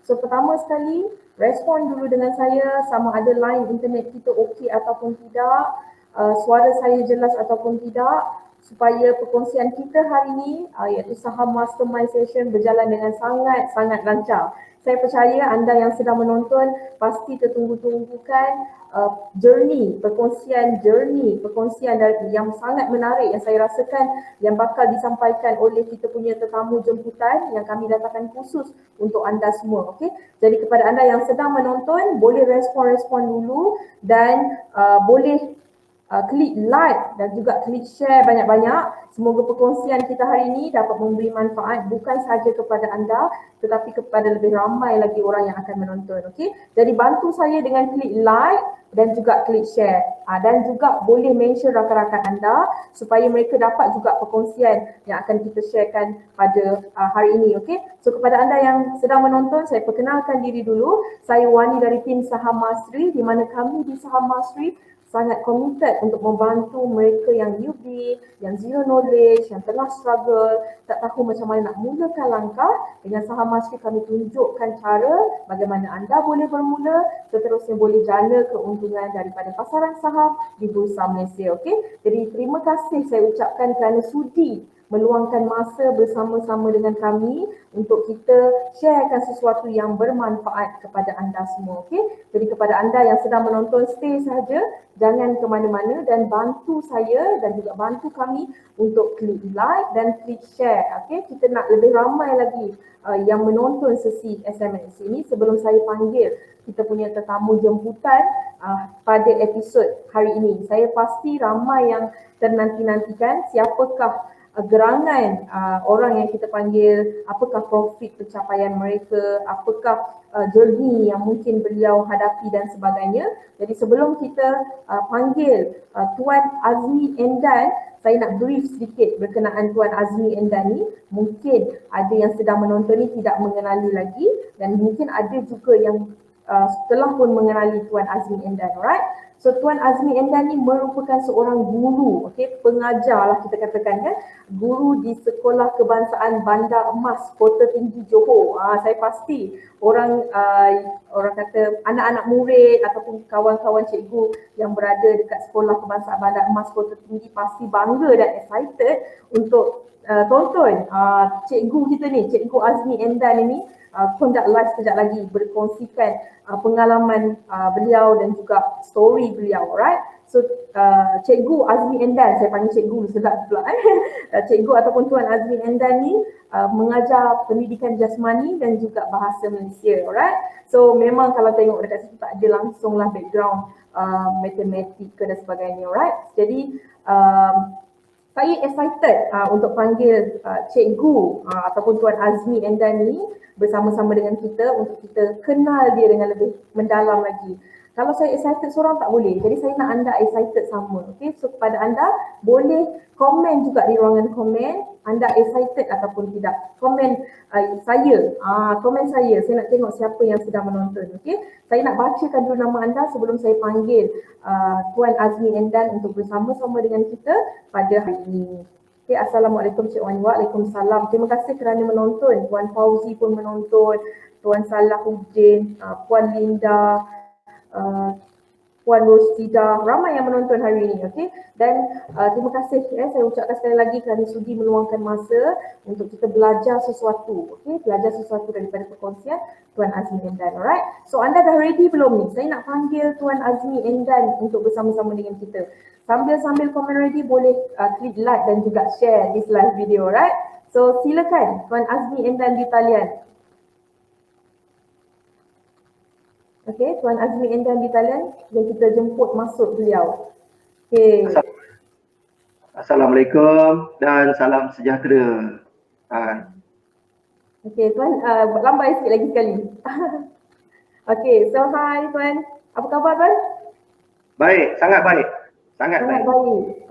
So pertama sekali, respon dulu dengan saya sama ada line internet kita okey ataupun tidak, suara saya jelas ataupun tidak, supaya perkongsian kita hari ini iaitu Saham Mastermind Session berjalan dengan sangat-sangat lancar. Saya percaya anda yang sedang menonton pasti tertunggu-tunggukan perkongsian yang sangat menarik yang saya rasakan yang bakal disampaikan oleh kita punya tetamu jemputan yang kami datangkan khusus untuk anda semua. Okey. Jadi kepada anda yang sedang menonton, boleh respon-respon dulu dan boleh klik like dan juga klik share banyak-banyak. Semoga perkongsian kita hari ini dapat memberi manfaat bukan sahaja kepada anda tetapi kepada lebih ramai lagi orang yang akan menonton. Okey. Jadi bantu saya dengan klik like dan juga klik share. Dan juga boleh mention rakan-rakan anda supaya mereka dapat juga perkongsian yang akan kita sharekan pada hari ini. Okey. So kepada anda yang sedang menonton, saya perkenalkan diri dulu. Saya Wani dari tim Saham Mastery, di mana kami di Saham Mastery sangat committed untuk membantu mereka yang newbie, yang zero knowledge, yang tengah struggle, tak tahu macam mana nak mulakan langkah. Dengan Saham Mastery kami tunjukkan cara bagaimana anda boleh bermula, seterusnya boleh jana keuntungan daripada pasaran saham di Bursa Malaysia. Okey. Jadi terima kasih saya ucapkan kerana sudi meluangkan masa bersama-sama dengan kami untuk kita sharekan sesuatu yang bermanfaat kepada anda semua. Okey. Jadi kepada anda yang sedang menonton, stay sahaja, jangan ke mana-mana dan bantu saya dan juga bantu kami untuk klik like dan klik share. Okey, kita nak lebih ramai lagi yang menonton sesi SMS ini. Sebelum saya panggil kita punya tetamu jemputan pada episod hari ini, saya pasti ramai yang ternanti-nantikan siapakah gerangan orang yang kita panggil, apakah profit pencapaian mereka, apakah journey yang mungkin beliau hadapi dan sebagainya. Jadi sebelum kita panggil Tuan Azmi Endan, saya nak brief sedikit berkenaan Tuan Azmi Endan ni. Mungkin ada yang sedang menonton ni tidak mengenali lagi dan mungkin ada juga yang setelah pun mengenali Tuan Azmi Endan. Alright. So Tuan Azmi Endan ni merupakan seorang guru, pengajar lah kita katakan kan, guru di Sekolah Kebangsaan Bandar Emas Kota Tinggi Johor. Saya pasti orang kata anak-anak murid ataupun kawan-kawan cikgu yang berada dekat Sekolah Kebangsaan Bandar Emas Kota Tinggi pasti bangga dan excited untuk tonton cikgu kita ni, Cikgu Azmi Endan ini conduct live sekejap lagi berkongsikan pengalaman beliau dan juga story beliau. Alright. So Cikgu Azmi Endan, saya panggil cikgu sedap pula Cikgu ataupun Tuan Azmi Endan ni mengajar pendidikan jasmani dan juga bahasa Malaysia. Alright. So memang kalau tengok dekat situ tak ada langsunglah background matematik dan sebagainya. Alright. Jadi saya excited untuk panggil cikgu ataupun Tuan Azmi Endan ni bersama-sama dengan kita untuk kita kenal dia dengan lebih mendalam lagi. Kalau saya excited seorang tak boleh, jadi saya nak anda excited sama. Okay, so kepada anda boleh komen juga di ruangan komen, anda excited ataupun tidak. Komen komen saya nak tengok siapa yang sedang menonton. Okay, saya nak bacakan dulu nama anda sebelum saya panggil Tuan Azmi Endan untuk bersama-sama dengan kita pada hari ini. Okay, Assalamualaikum Cik Wani. Waalaikumsalam. Terima kasih kerana menonton. Puan Fauzi pun menonton, Tuan Salahuddin, Puan Linda, Puan Rosida, ramai yang menonton hari ini. Okay? Dan terima kasih saya ucapkan sekali lagi kerana sudi meluangkan masa untuk kita belajar sesuatu. Okay? Belajar sesuatu daripada perkongsian Tuan Azmi Endan. Alright? So anda dah ready belum ni? Saya nak panggil Tuan Azmi Endan untuk bersama-sama dengan kita. Sambil komen ready, boleh klik like dan juga share this live video. Alright? So silakan Tuan Azmi Endan di talian. Okey, Tuan Azmi Endan di talian dan kita jemput masuk beliau. Okey. Assalamualaikum dan salam sejahtera. Okey, Tuan lambai sikit lagi sekali. Okey, so hi Tuan. Apa khabar Tuan? Baik, sangat baik. Sangat baik.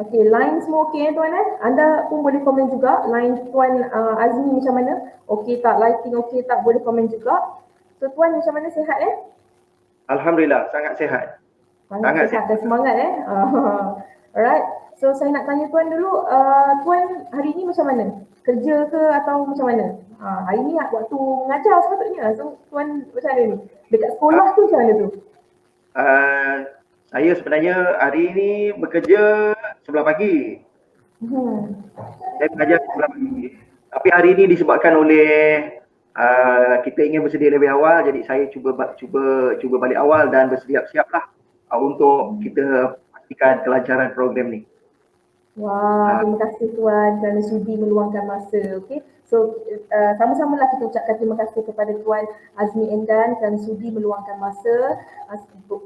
Okey, line semua okey Tuan Anda pun boleh komen juga line Tuan Azmi macam mana? Okey tak, lighting okey tak, boleh komen juga. So Tuan macam mana, sihat Alhamdulillah, sangat sihat. Sangat sihat dan semangat Alright. So saya nak tanya Tuan dulu, Tuan hari ni macam mana? Kerja ke atau macam mana? Hari ni waktu mengajar sepatutnya. So Tuan macam mana ni? Dekat sekolah tu macam mana tu? Saya sebenarnya hari ini bekerja sebelah pagi. Saya mengajar sebelah pagi. Tapi hari ini disebabkan oleh kita ingin bersedia lebih awal, jadi saya cuba balik awal dan bersiap-siaplah untuk kita pastikan kelancaran program ni. Wah, terima kasih Tuan kerana sudi meluangkan masa. Okay. So, sama-samalah kita ucapkan terima kasih kepada Tuan Azmi Endan kerana sudi meluangkan masa,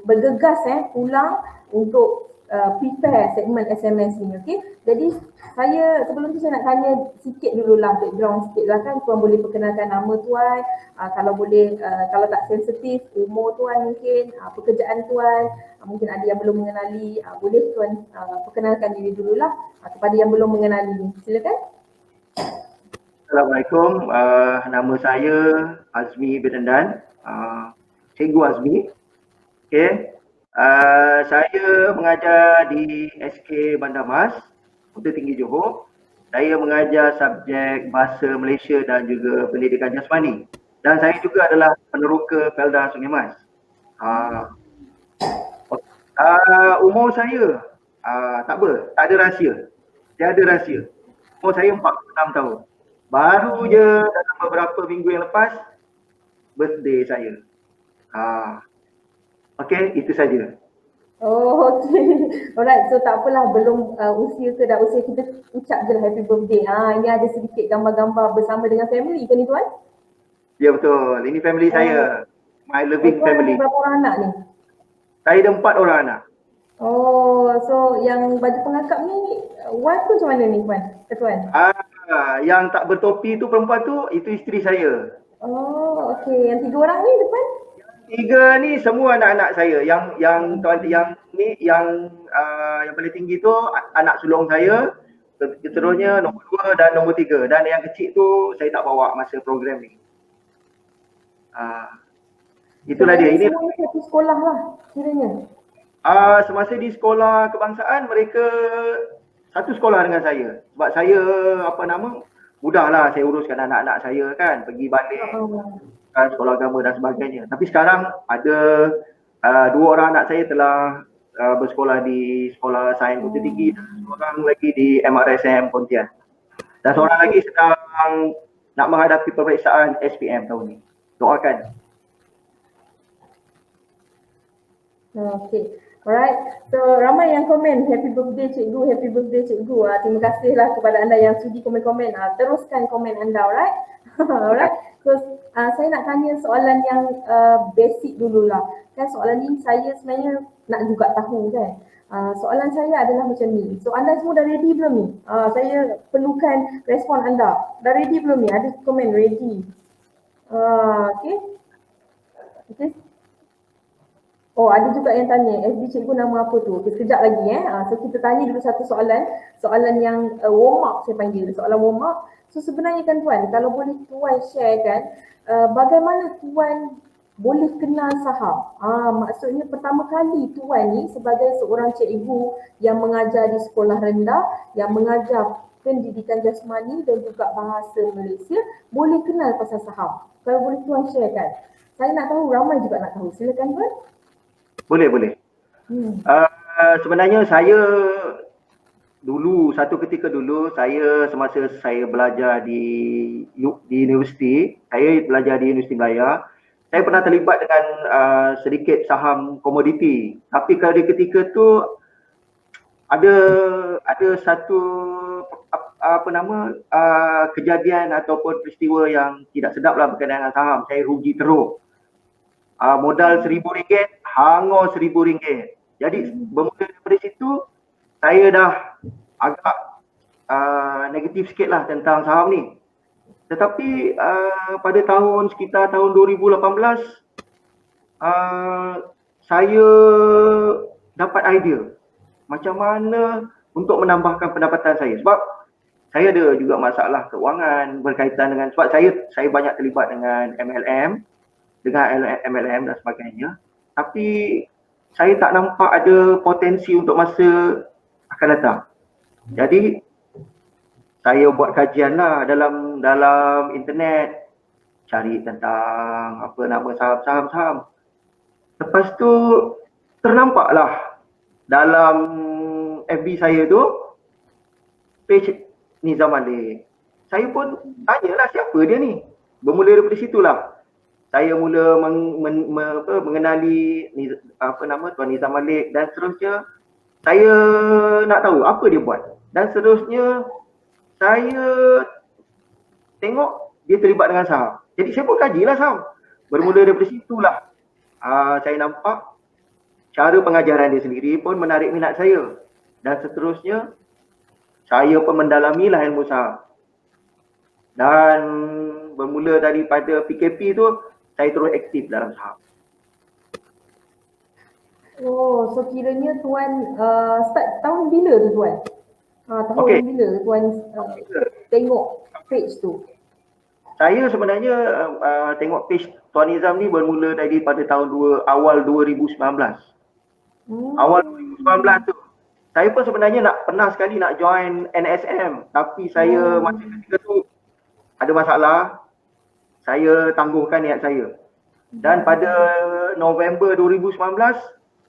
bergegas pulang untuk prepare segmen SMS ni. Okay. Jadi, sebelum tu saya nak tanya sikit dululah, background sikit lah kan. Tuan boleh perkenalkan nama Tuan, kalau boleh, kalau tak sensitif, umur Tuan mungkin, pekerjaan Tuan, mungkin ada yang belum mengenali, boleh Tuan perkenalkan diri dululah kepada yang belum mengenali. Silakan. Assalamualaikum, nama saya Azmi bin Endan, Cikgu Azmi. Okay. Saya mengajar di SK Bandar Mas, Kota Tinggi Johor. Saya mengajar subjek Bahasa Malaysia dan juga Pendidikan Jasmani. Dan saya juga adalah peneroka Felda Sungai Mas. Umur saya tak ada rahsia. Tiada rahsia. Umur saya 46 tahun. Baru je dalam beberapa minggu yang lepas birthday saya. Okey, itu saja. Oh, okey. Alright, so tak apalah, belum usia ke dah usia, kita ucap je lah happy birthday. Ini ada sedikit gambar-gambar bersama dengan family ke ni Tuan? Ya betul, ini family saya. My loving family. Berapa orang anak ni? Saya ada 4 orang anak. Oh, so yang baju pengakap ni wife tu macam mana ni Tuan? Yang tak bertopi tu perempuan tu, itu isteri saya. Oh, okey. Yang 3 orang ni depan? 3 ni semua anak-anak saya. Yang paling tinggi tu anak sulung saya. Seterusnya nombor 2 dan nombor 3. Dan yang kecil tu saya tak bawa masa program ni. Itulah dia. Ini semua satu sekolah lah kiranya. Semasa di sekolah kebangsaan, mereka satu sekolah dengan saya. Sebab saya mudahlah saya uruskan anak-anak saya kan, pergi balik sekolah agama dan sebagainya. Tapi sekarang ada 2 orang anak saya telah bersekolah di Sekolah Sains Kota Tinggi dan seorang lagi di MRSM Pontian. Dan seorang lagi sedang nak menghadapi peperiksaan SPM tahun ni. Doakan. Okay. Alright, so ramai yang komen happy birthday cikgu, happy birthday cikgu. Terima kasihlah kepada anda yang sudi komen-komen. Teruskan komen anda, alright? Alright, so saya nak tanya soalan yang basic dululah. Kan soalan ni saya sebenarnya nak juga tahu kan. Soalan saya adalah macam ni. So anda semua dah ready belum ni? Saya perlukan respon anda. Dah ready belum ni? Ada komen ready. Okay. Okay. Oh, ada juga yang tanya, FB cikgu nama apa tu? Okay, sekejap lagi So kita tanya dulu satu soalan yang warm up saya panggil, soalan warm up. So sebenarnya kan Tuan, kalau boleh Tuan share kan, bagaimana Tuan boleh kenal saham? Maksudnya pertama kali Tuan ni sebagai seorang cikgu yang mengajar di sekolah rendah, yang mengajar pendidikan jasmani dan juga bahasa Malaysia, boleh kenal pasal saham. Kalau boleh Tuan share kan. Saya nak tahu, ramai juga nak tahu. Silakan Tuan. Boleh. Sebenarnya saya satu ketika dulu semasa saya belajar di universiti, saya belajar di Universiti Melaya, saya pernah terlibat dengan sedikit saham komoditi. Tapi pada ketika tu ada satu kejadian ataupun peristiwa yang tidak sedap lah berkaitan dengan saham. Saya rugi teruk. Modal RM1,000, hangus RM1,000. Jadi bermula daripada situ, saya dah agak negatif sikit lah tentang saham ni. Tetapi pada sekitar tahun 2018, saya dapat idea macam mana untuk menambahkan pendapatan saya. Sebab saya ada juga masalah keuangan berkaitan dengan, sebab saya banyak terlibat dengan MLM dan sebagainya. Tapi saya tak nampak ada potensi untuk masa akan datang. Jadi saya buat kajian lah dalam internet, cari tentang apa nama saham-saham. Lepas tu ternampaklah dalam FB saya tu page Nizam Malik. Saya pun tanyalah siapa dia ni. Bermula daripada situlah saya mula mengenali Tuan Nizam Malik, dan seterusnya saya nak tahu apa dia buat, dan seterusnya saya tengok dia terlibat dengan saham. Jadi saya pun kajilah saham. Bermula daripada situlah saya nampak cara pengajaran dia sendiri pun menarik minat saya, dan seterusnya saya pun mendalamilah ilmu saham. Dan bermula daripada PKP tu saya terus aktif dalam saham. Oh, so kiranya Tuan start tahun bila tu Tuan? Tahun bila Tuan tengok page tu? Saya sebenarnya tengok page Tuan Nizam ni bermula daripada awal 2019. Awal 2019 tu saya pun sebenarnya pernah sekali nak join NSM, tapi saya masa ketika tu ada masalah, saya tangguhkan niat saya. Dan pada November 2019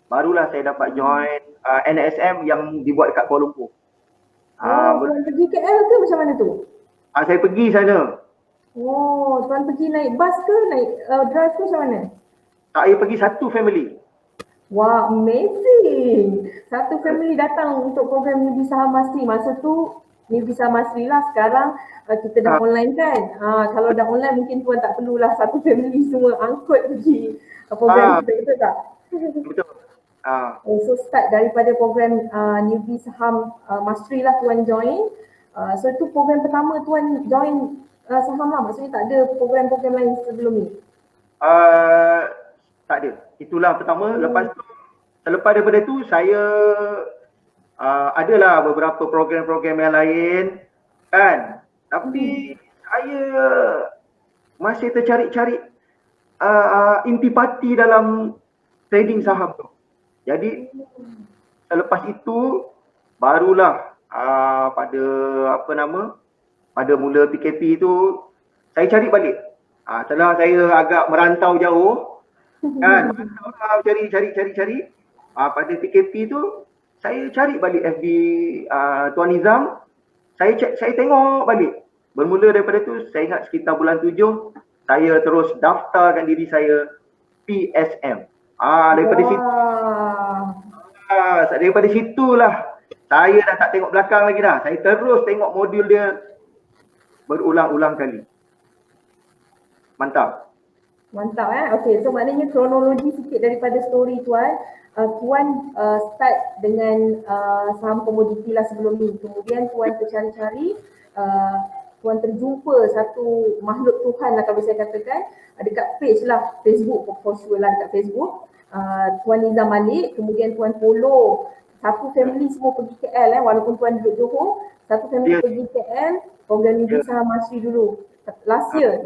barulah saya dapat join NSM yang dibuat kat Kuala Lumpur. Tuan pergi KL ke macam mana tu? Saya pergi sana. Oh, Tuan pergi naik bas ke, naik drive ke macam mana? Saya pergi satu family. Wah, amazing. Satu family datang untuk program Newbie Saham Masri. Masa tu Newbie Saham Masri lah. Sekarang kita dah online kan. Kalau dah online mungkin Tuan tak perlulah satu family semua angkut pergi program kita, betul tak? Betul. So start daripada program Newbie Saham Masri lah Tuan join. So itu program pertama Tuan join saham lah. Maksudnya tak ada program-program lain sebelum ni? Tak ada. Itulah pertama. Lepas tu, selepas daripada tu saya adalah beberapa program-program yang lain kan. Tapi saya masih tercari-cari intipati dalam trading saham tu. Jadi selepas itu barulah pada mula PKP tu saya cari balik. Setelah saya agak merantau jauh kan, cari. Pada PKP tu saya cari balik FB Tuan Nizam. Saya tengok balik. Bermula daripada tu saya ingat sekitar bulan 7 saya terus daftarkan diri saya PSM. Daripada situ daripada situlah saya dah tak tengok belakang lagi dah. Saya terus tengok modul dia berulang-ulang kali. Mantap. Okay, so maknanya kronologi sikit daripada story Tuan. Tuan start dengan saham komoditi lah sebelum ni. Kemudian Tuan tercari-cari, Tuan terjumpa satu makhluk Tuhan lah kalau saya katakan. Dekat page lah, Facebook, for sure lah dekat Facebook. Tuan Nizam Malik, kemudian Tuan follow satu family semua pergi KL walaupun Tuan duduk Johor, satu family pergi KL, program Newbie Saham Masri dulu. Last year,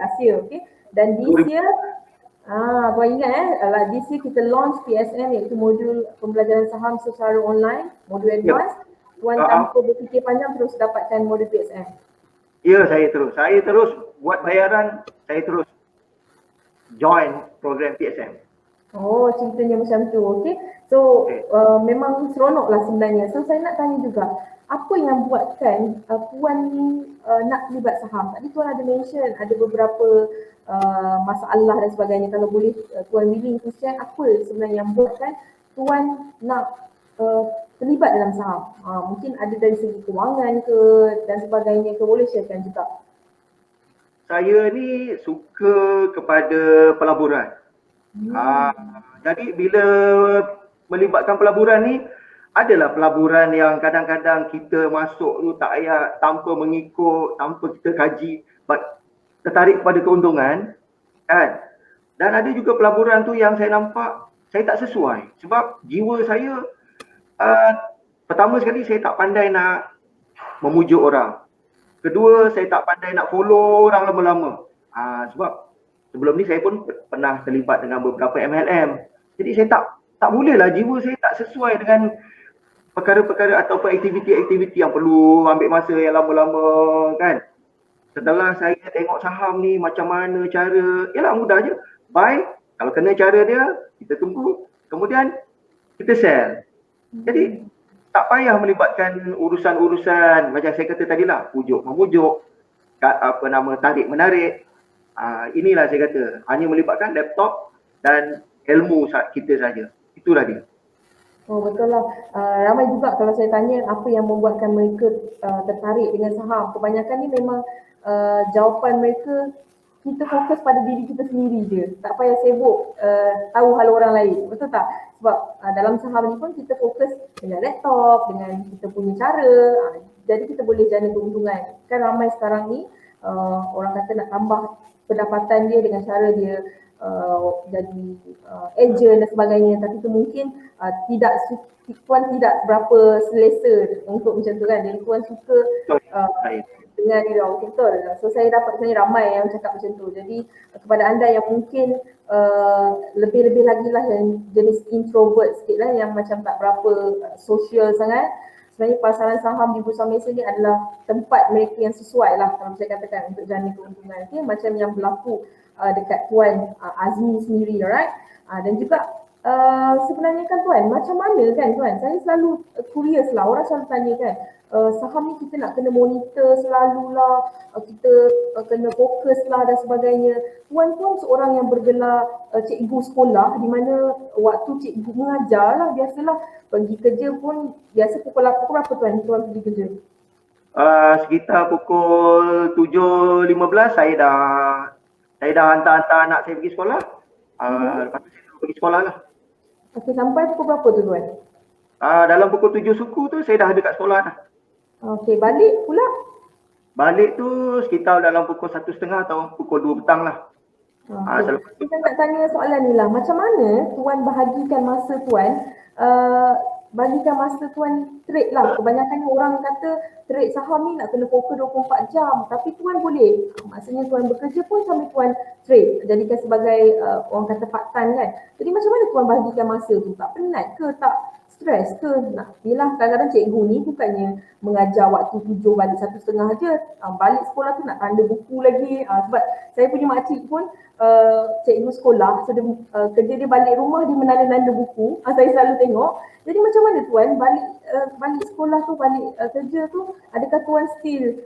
okay. Dan this year, Tuan ingat this year kita launch PSM iaitu modul pembelajaran saham secara online, modul advance. Tuan tanpa berfikir panjang terus dapatkan modul PSM. Ya, saya terus buat bayaran, saya terus join program PSM. Oh, ceritanya macam tu, okay. So, memang seronok lah sebenarnya. So, saya nak tanya juga, apa yang buatkan Tuan ni nak terlibat saham? Tadi Tuan ada mention, ada beberapa masalah dan sebagainya. Kalau boleh Tuan willing to share, apa sebenarnya yang buatkan Tuan nak terlibat dalam saham? Mungkin ada dari segi kewangan ke dan sebagainya ke, boleh sharekan juga. Saya ni suka kepada pelaburan. Jadi bila melibatkan pelaburan ni, adalah pelaburan yang kadang-kadang kita masuk tu tak payah tanpa mengikut, tanpa kita kaji, tertarik kepada keuntungan kan. Dan ada juga pelaburan tu yang saya nampak saya tak sesuai sebab jiwa saya pertama sekali saya tak pandai nak memujuk orang. Kedua, saya tak pandai nak follow orang lama-lama. Sebab sebelum ni saya pun pernah terlibat dengan beberapa MLM. Jadi saya tak mulalah, jiwa saya tak sesuai dengan perkara-perkara ataupun aktiviti-aktiviti yang perlu ambil masa yang lama-lama kan. Setelah saya tengok saham ni macam mana cara, yalah mudah je. Buy, kalau kena cara dia, kita tunggu. Kemudian kita sell. Jadi tak payah melibatkan urusan-urusan macam saya kata tadi lah, pujuk memujuk, tarik menarik. Inilah saya kata, hanya melibatkan laptop dan ilmu kita saja. Itulah dia. Oh betul lah. Ramai juga kalau saya tanya apa yang membuatkan mereka tertarik dengan saham. Kebanyakan ni memang jawapan mereka, kita fokus pada diri kita sendiri je. Tak payah sibuk tahu hal orang lain. Betul tak? Sebab dalam saham ni pun kita fokus dengan laptop, dengan kita punya cara. Jadi kita boleh jana keuntungan. Kan ramai sekarang ni orang kata nak tambah pendapatan dia dengan cara dia jadi agent dan sebagainya, tapi tu mungkin Puan tidak berapa selesa untuk macam tu kan. Jadi Puan suka dengan dia orang betul. So saya dapat sebenarnya ramai yang cakap macam tu. Jadi kepada anda yang mungkin lebih-lebih lagi lah yang jenis introvert sikit lah, yang macam tak berapa social sangat, sebenarnya pasaran saham di Bursa Malaysia ni adalah tempat mereka yang sesuai lah kalau saya katakan untuk jana keuntungan. Okay? Macam yang berlaku dekat Tuan Azmi sendiri, alright? Dan juga sebenarnya kan Tuan, macam mana kan Tuan? Saya selalu curious lah, orang selalu tanya kan, saham ni kita nak kena monitor selalu lah, kita kena fokus lah dan sebagainya. Tuan pun seorang yang bergelar cikgu sekolah, di mana waktu cikgu mengajar lah, biasalah pergi kerja pun biasa pukul berapa Tuan pergi kerja? Sekitar pukul 7.15 saya dah hantar anak saya pergi sekolah. Lepas tu saya pergi sekolah lah. Okey, sampai pukul berapa tu Tuan? Dalam pukul 7 suku tu saya dah ada kat sekolah dah. Okey, balik pula? Balik tu sekitar dalam pukul 1.30 atau pukul 2 petang lah. Kita nak tanya soalan ni lah, macam mana Tuan bahagikan masa Tuan, bagikan masa Tuan trade lah. Kebanyakan orang kata trade saham ni nak kena fokus 24 jam, tapi Tuan boleh, maksudnya Tuan bekerja pun sambil Tuan trade, jadikan sebagai orang kata part time kan. Jadi macam mana Tuan bahagikan masa tu? Tak penat ke? Tak stres ke? Yelah, kadang-kadang cikgu ni bukannya mengajar waktu 7 balik 1.30 je, balik sekolah tu nak tanda buku lagi. Sebab saya punya makcik pun cikgu sekolah, so dia, kerja dia balik rumah dia menanda-nanda buku. Saya selalu tengok. Jadi macam mana Tuan balik sekolah tu, balik kerja tu, adakah Tuan still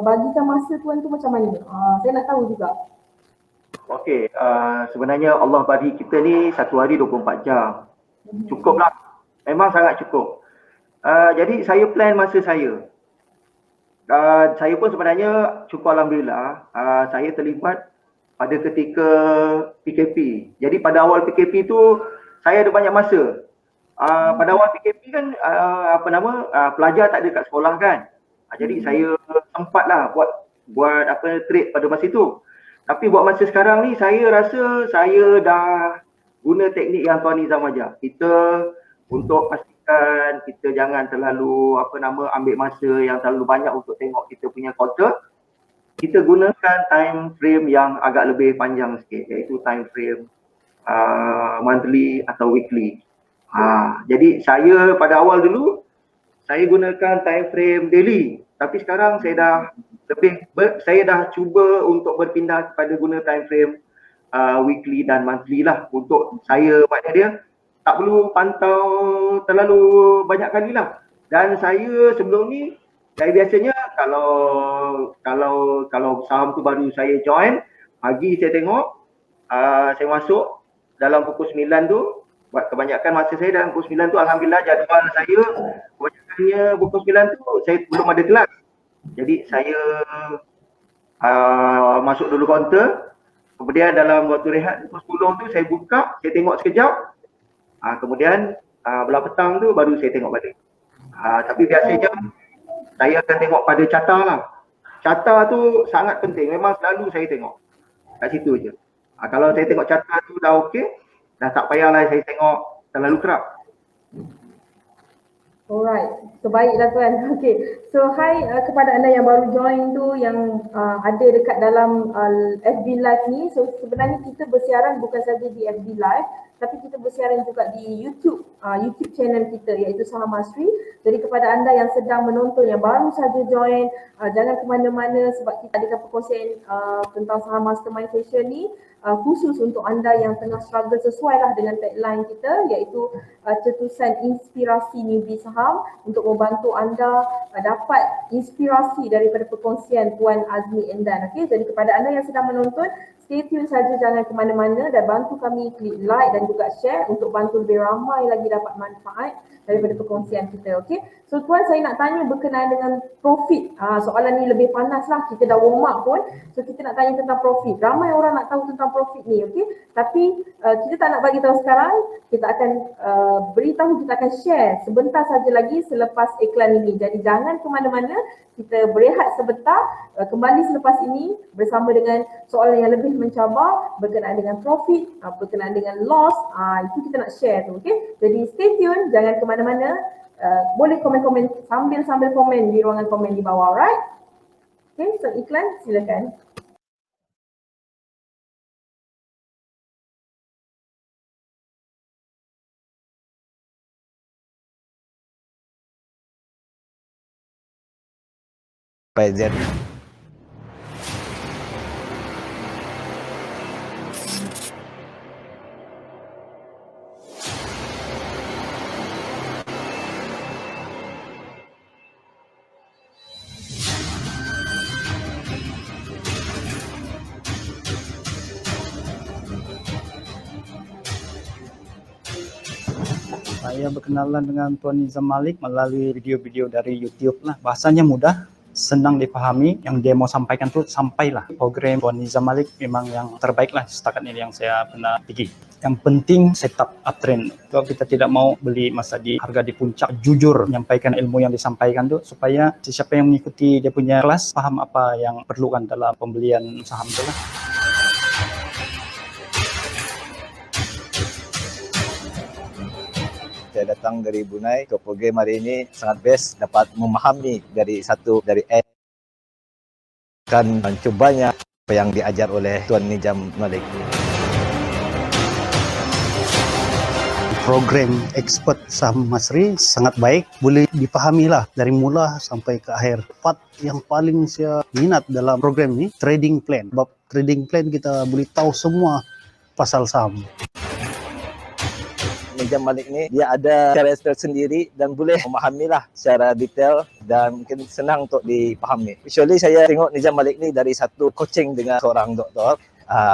bagikan masa Tuan tu macam mana? Saya nak tahu juga. Okey, sebenarnya Allah bagi kita ni satu hari 24 jam. Cukup lah. Memang sangat cukup. Jadi saya plan masa saya. Saya pun sebenarnya cukup alhamdulillah, saya terlibat pada ketika PKP. Jadi pada awal PKP tu saya ada banyak masa. Pada awal PKP kan pelajar tak ada kat sekolah kan. Jadi saya sempatlah buat trade pada masa itu. Tapi buat masa sekarang ni saya rasa saya dah guna teknik yang Tuan Nizam ajar. Kita untuk pastikan kita jangan terlalu ambil masa yang terlalu banyak untuk tengok kita punya quarter. Kita gunakan time frame yang agak lebih panjang sikit, iaitu time frame monthly atau weekly. Jadi saya pada awal dulu saya gunakan time frame daily, tapi sekarang saya dah cuba untuk berpindah kepada guna time frame weekly dan monthly lah. Untuk saya, maknanya dia tak perlu pantau terlalu banyak kali lah. Dan saya sebelum ni, saya biasanya kalau saham tu baru saya join, pagi saya tengok, saya masuk dalam pukul 9 tu, buat kebanyakan masa saya dalam pukul 9 tu, alhamdulillah jadual saya kebanyakannya pukul 9 tu saya belum ada kelas. Jadi saya masuk dulu kaunter, kemudian dalam waktu rehat pukul 10 tu saya buka, saya tengok sekejap, kemudian belah petang tu baru saya tengok balik. Tapi biasanya saya akan tengok pada carta lah. Carta tu sangat penting, memang selalu saya tengok kat situ je. Kalau saya tengok carta tu dah okey, dah tak payahlah saya tengok terlalu kerap. Alright, so baiklah Tuan. Okay, so hi kepada anda yang baru join tu, yang ada dekat dalam FB Live ni. So sebenarnya kita bersiaran bukan saja di FB Live, tapi kita bersiaran juga di YouTube channel kita iaitu Saham Masri. Jadi kepada anda yang sedang menonton, yang baru saja join, jangan ke mana-mana sebab kita ada perkongsian tentang Saham Mastermind Session ni khusus untuk anda yang tengah struggle sesuai lah dengan tagline kita iaitu cetusan inspirasi newbie saham untuk membantu anda dapat inspirasi daripada perkongsian Puan Azmi Endan. Okay? Jadi kepada anda yang sedang menonton, stay tune saja, jangan ke mana-mana dan bantu kami klik like dan juga share untuk bantu lebih ramai lagi dapat manfaat daripada perkongsian kita. Okay? So Tuan, saya nak tanya berkenaan dengan profit. Soalan ni lebih panas lah, kita dah warm up pun. So kita nak tanya tentang profit. Ramai orang nak tahu tentang profit ni, okay? Tapi kita tak nak bagi tahu sekarang, kita akan beritahu, kita akan share sebentar saja lagi selepas iklan ini. Jadi jangan ke mana-mana, kita berehat sebentar, kembali selepas ini bersama dengan soalan yang lebih mencabar berkenaan dengan profit, berkenaan dengan loss, itu kita nak share tu, okay? Jadi stay tune, jangan ke mana-mana, boleh komen-komen sambil komen di ruangan komen di bawah, alright? Okay, so iklan silakan. PZ. Saya berkenalan dengan Tuan Nizam Malik melalui video-video dari YouTube lah. Bahasanya mudah, senang dipahami. Yang dia mau sampaikan tu sampailah. Program Tuan Nizam Malik memang yang terbaik lah setakat ini yang saya pernah pergi. Yang penting setup uptrend. Kalau kita tidak mau beli masa di harga di puncak, jujur menyampaikan ilmu yang disampaikan tu supaya siapa yang mengikuti dia punya kelas faham apa yang perlukan dalam pembelian saham tu lah. Saya datang dari Brunei ke program hari ini sangat best, dapat memahami dari akan mencobanya apa yang diajar oleh Tuan Nizam Malik. Program Expert Saham Masri sangat baik, boleh dipahami lah dari mula sampai ke akhir. Part yang paling saya minat dalam program ini trading plan. Sebab trading plan kita boleh tahu semua pasal saham. Nizam Malik ni dia ada cara sendiri dan boleh memahamilah secara detail dan mungkin senang untuk dipahami. Usually saya tengok Nizam Malik ni dari satu coaching dengan seorang doktor.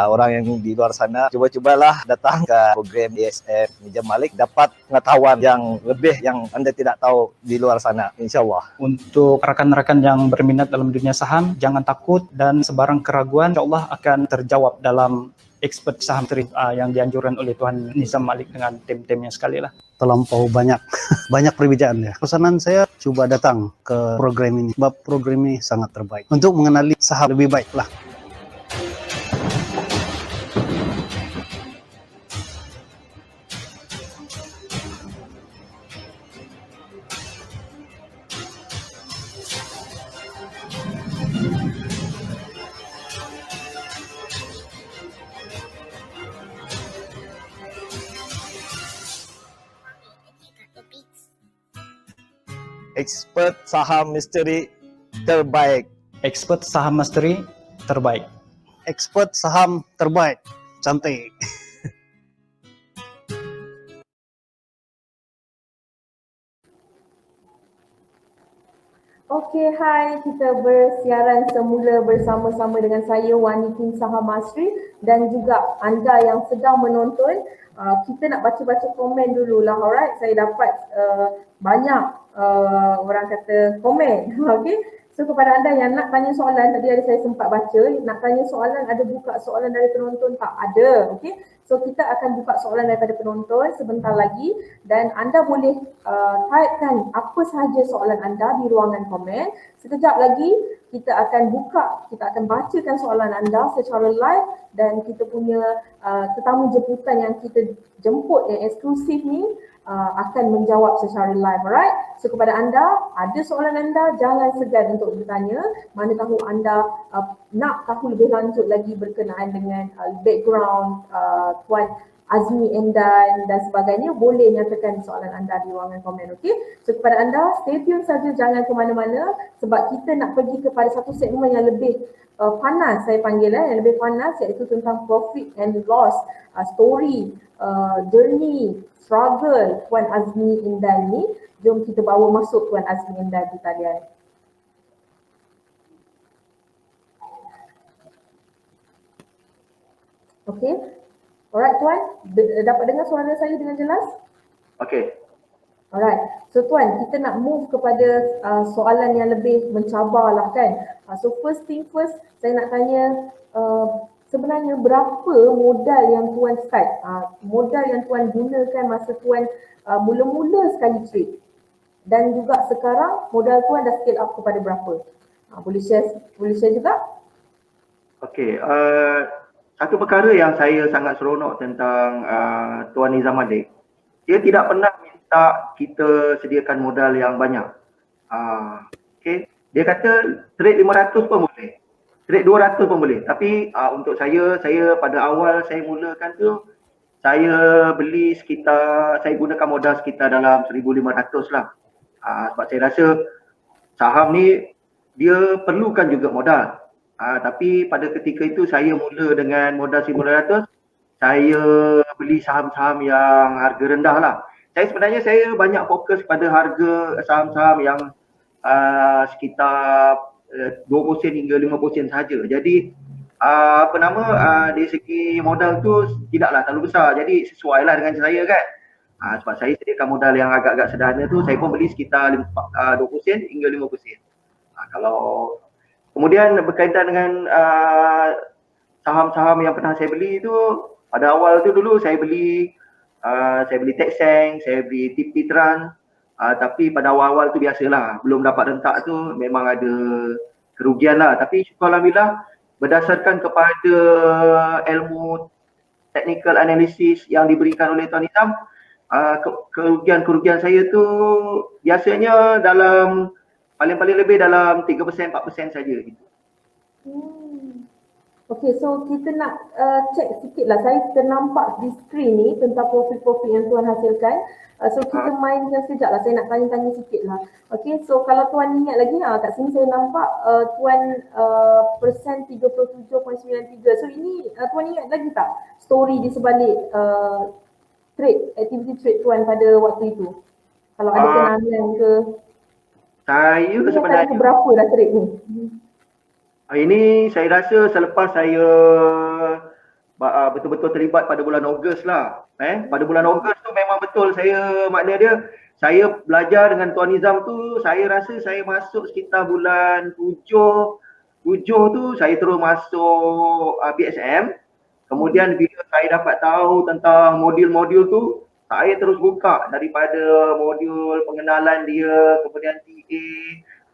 Orang yang di luar sana, cubalah datang ke program ESF Nizam Malik, dapat pengetahuan yang lebih yang anda tidak tahu di luar sana, insyaAllah. Untuk rakan-rakan yang berminat dalam dunia saham, jangan takut dan sebarang keraguan insyaAllah akan terjawab dalam expert saham yang dianjurkan oleh Tuan Nizam Malik dengan tim-timnya sekali lah. Terlampau banyak perbezaan ya. Pesanan saya coba datang ke program ini, sebab program ini sangat terbaik untuk mengenali saham lebih baik lah. Expert saham misteri terbaik. Expert saham mastery terbaik. Expert saham terbaik, cantik. Okey, hai, kita bersiaran semula bersama-sama dengan saya Wanitin Saham Masri dan juga anda yang sedang menonton. Kita nak baca-baca komen dululah, alright. Saya dapat banyak orang kata komen. Okey. So kepada anda yang nak tanya soalan, tadi ada saya sempat baca, nak tanya soalan, ada buka soalan dari penonton tak? Ada, okey. So kita akan buka soalan daripada penonton sebentar lagi dan anda boleh typekan apa sahaja soalan anda di ruangan komen. Sekejap lagi kita akan buka, kita akan bacakan soalan anda secara live dan kita punya tetamu jemputan yang kita jemput yang eksklusif ni akan menjawab secara live, alright? So kepada anda, ada soalan anda, jangan segan untuk bertanya. Mana tahu anda nak tahu lebih lanjut lagi berkenaan dengan background Tuan Azmi Endan dan sebagainya, boleh nyatakan soalan anda di ruangan komen. Okey, so kepada anda stay tune saja, jangan ke mana-mana sebab kita nak pergi kepada satu segmen yang lebih panas, saya panggil yang lebih panas, iaitu tentang profit and loss, story, journey, struggle Tuan Azmi Endan ni. Jom kita bawa masuk Tuan Azmi Endan di talian. Okey. Alright Tuan, dapat dengar suara saya dengan jelas? Okey. Alright, so Tuan, kita nak move kepada soalan yang lebih mencabar lah kan. So first thing first, saya nak tanya sebenarnya berapa modal yang Tuan start? Modal yang Tuan gunakan masa Tuan mula-mula sekali trade? Dan juga sekarang modal Tuan dah scale up kepada berapa? Boleh share juga? Okey, satu perkara yang saya sangat seronok tentang Tuan Nizam Malik, dia tidak pernah minta kita sediakan modal yang banyak. Okey, dia kata trade 500 pun boleh, trade 200 pun boleh. Tapi untuk saya pada awal saya mulakan tu, saya beli sekitar, saya gunakan modal sekitar dalam 1,500 lah. Sebab saya rasa saham ni dia perlukan juga modal. Tapi pada ketika itu saya mula dengan modal 1,500, saya beli saham-saham yang harga rendah lah. Sebenarnya saya banyak fokus pada harga saham-saham yang sekitar 20 sen hingga 50 sen saja. Jadi dari segi modal tu tidaklah terlalu besar. Jadi sesuai lah dengan saya kan. Sebab saya sediakan modal yang agak-agak sederhana tu, saya pun beli sekitar 20 sen hingga 50 sen. Kalau kemudian berkaitan dengan saham-saham yang pernah saya beli tu, pada awal tu dulu saya beli Texeng, saya beli TP Trans, tapi pada awal-awal tu biasalah, belum dapat rentak tu memang ada kerugian lah. Tapi syukur alhamdulillah, berdasarkan kepada ilmu technical analysis yang diberikan oleh Tuan Nizam, kerugian saya tu biasanya dalam paling-paling lebih dalam 3%, 4% saja gitu. Okay, so kita nak check sikit lah. Saya ternampak di skrin ni tentang profit-profit yang Tuan hasilkan. So kita mainkan sekejap lah, saya nak tanya-tanya sikit lah. Okay, so kalau Tuan ingat lagi, kat sini saya nampak Tuan persen 37.93. So ini Tuan ingat lagi tak story di sebalik activity trade Tuan pada waktu itu? Kalau ada kenangan ke? Saya sebenarnya berapa dah trade ni? Ini saya rasa selepas saya betul-betul terlibat pada bulan Ogos lah. Pada bulan Ogos tu memang betul saya belajar dengan Tuan Nizam tu, saya rasa saya masuk sekitar bulan 7 tu saya terus masuk BSM. Kemudian bila saya dapat tahu tentang modul-modul tu, saya terus buka daripada modul pengenalan dia, kemudian TA,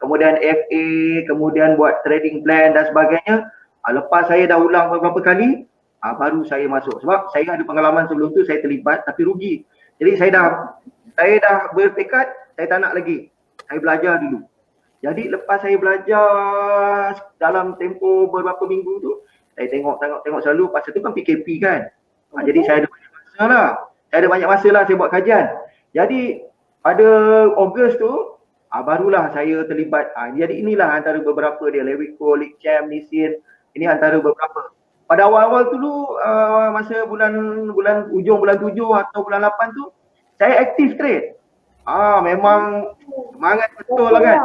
kemudian FA, kemudian buat trading plan dan sebagainya. Lepas saya dah ulang beberapa kali, baru saya masuk. Sebab saya ada pengalaman sebelum tu saya terlibat tapi rugi. Jadi saya dah bertekad, saya tak nak lagi. Saya belajar dulu. Jadi lepas saya belajar dalam tempoh beberapa minggu tu, saya tengok selalu, pasal tu kan PKP kan. Jadi saya ada banyak masa lah. Saya buat kajian. Jadi pada Ogos tu, barulah saya terlibat. Jadi inilah antara beberapa dia, Lewico, Licham, Nisin. Ini antara beberapa. Pada awal-awal dulu, masa ujung bulan 7 atau bulan 8 tu, saya aktif trade. Memang semangat betul lah kan.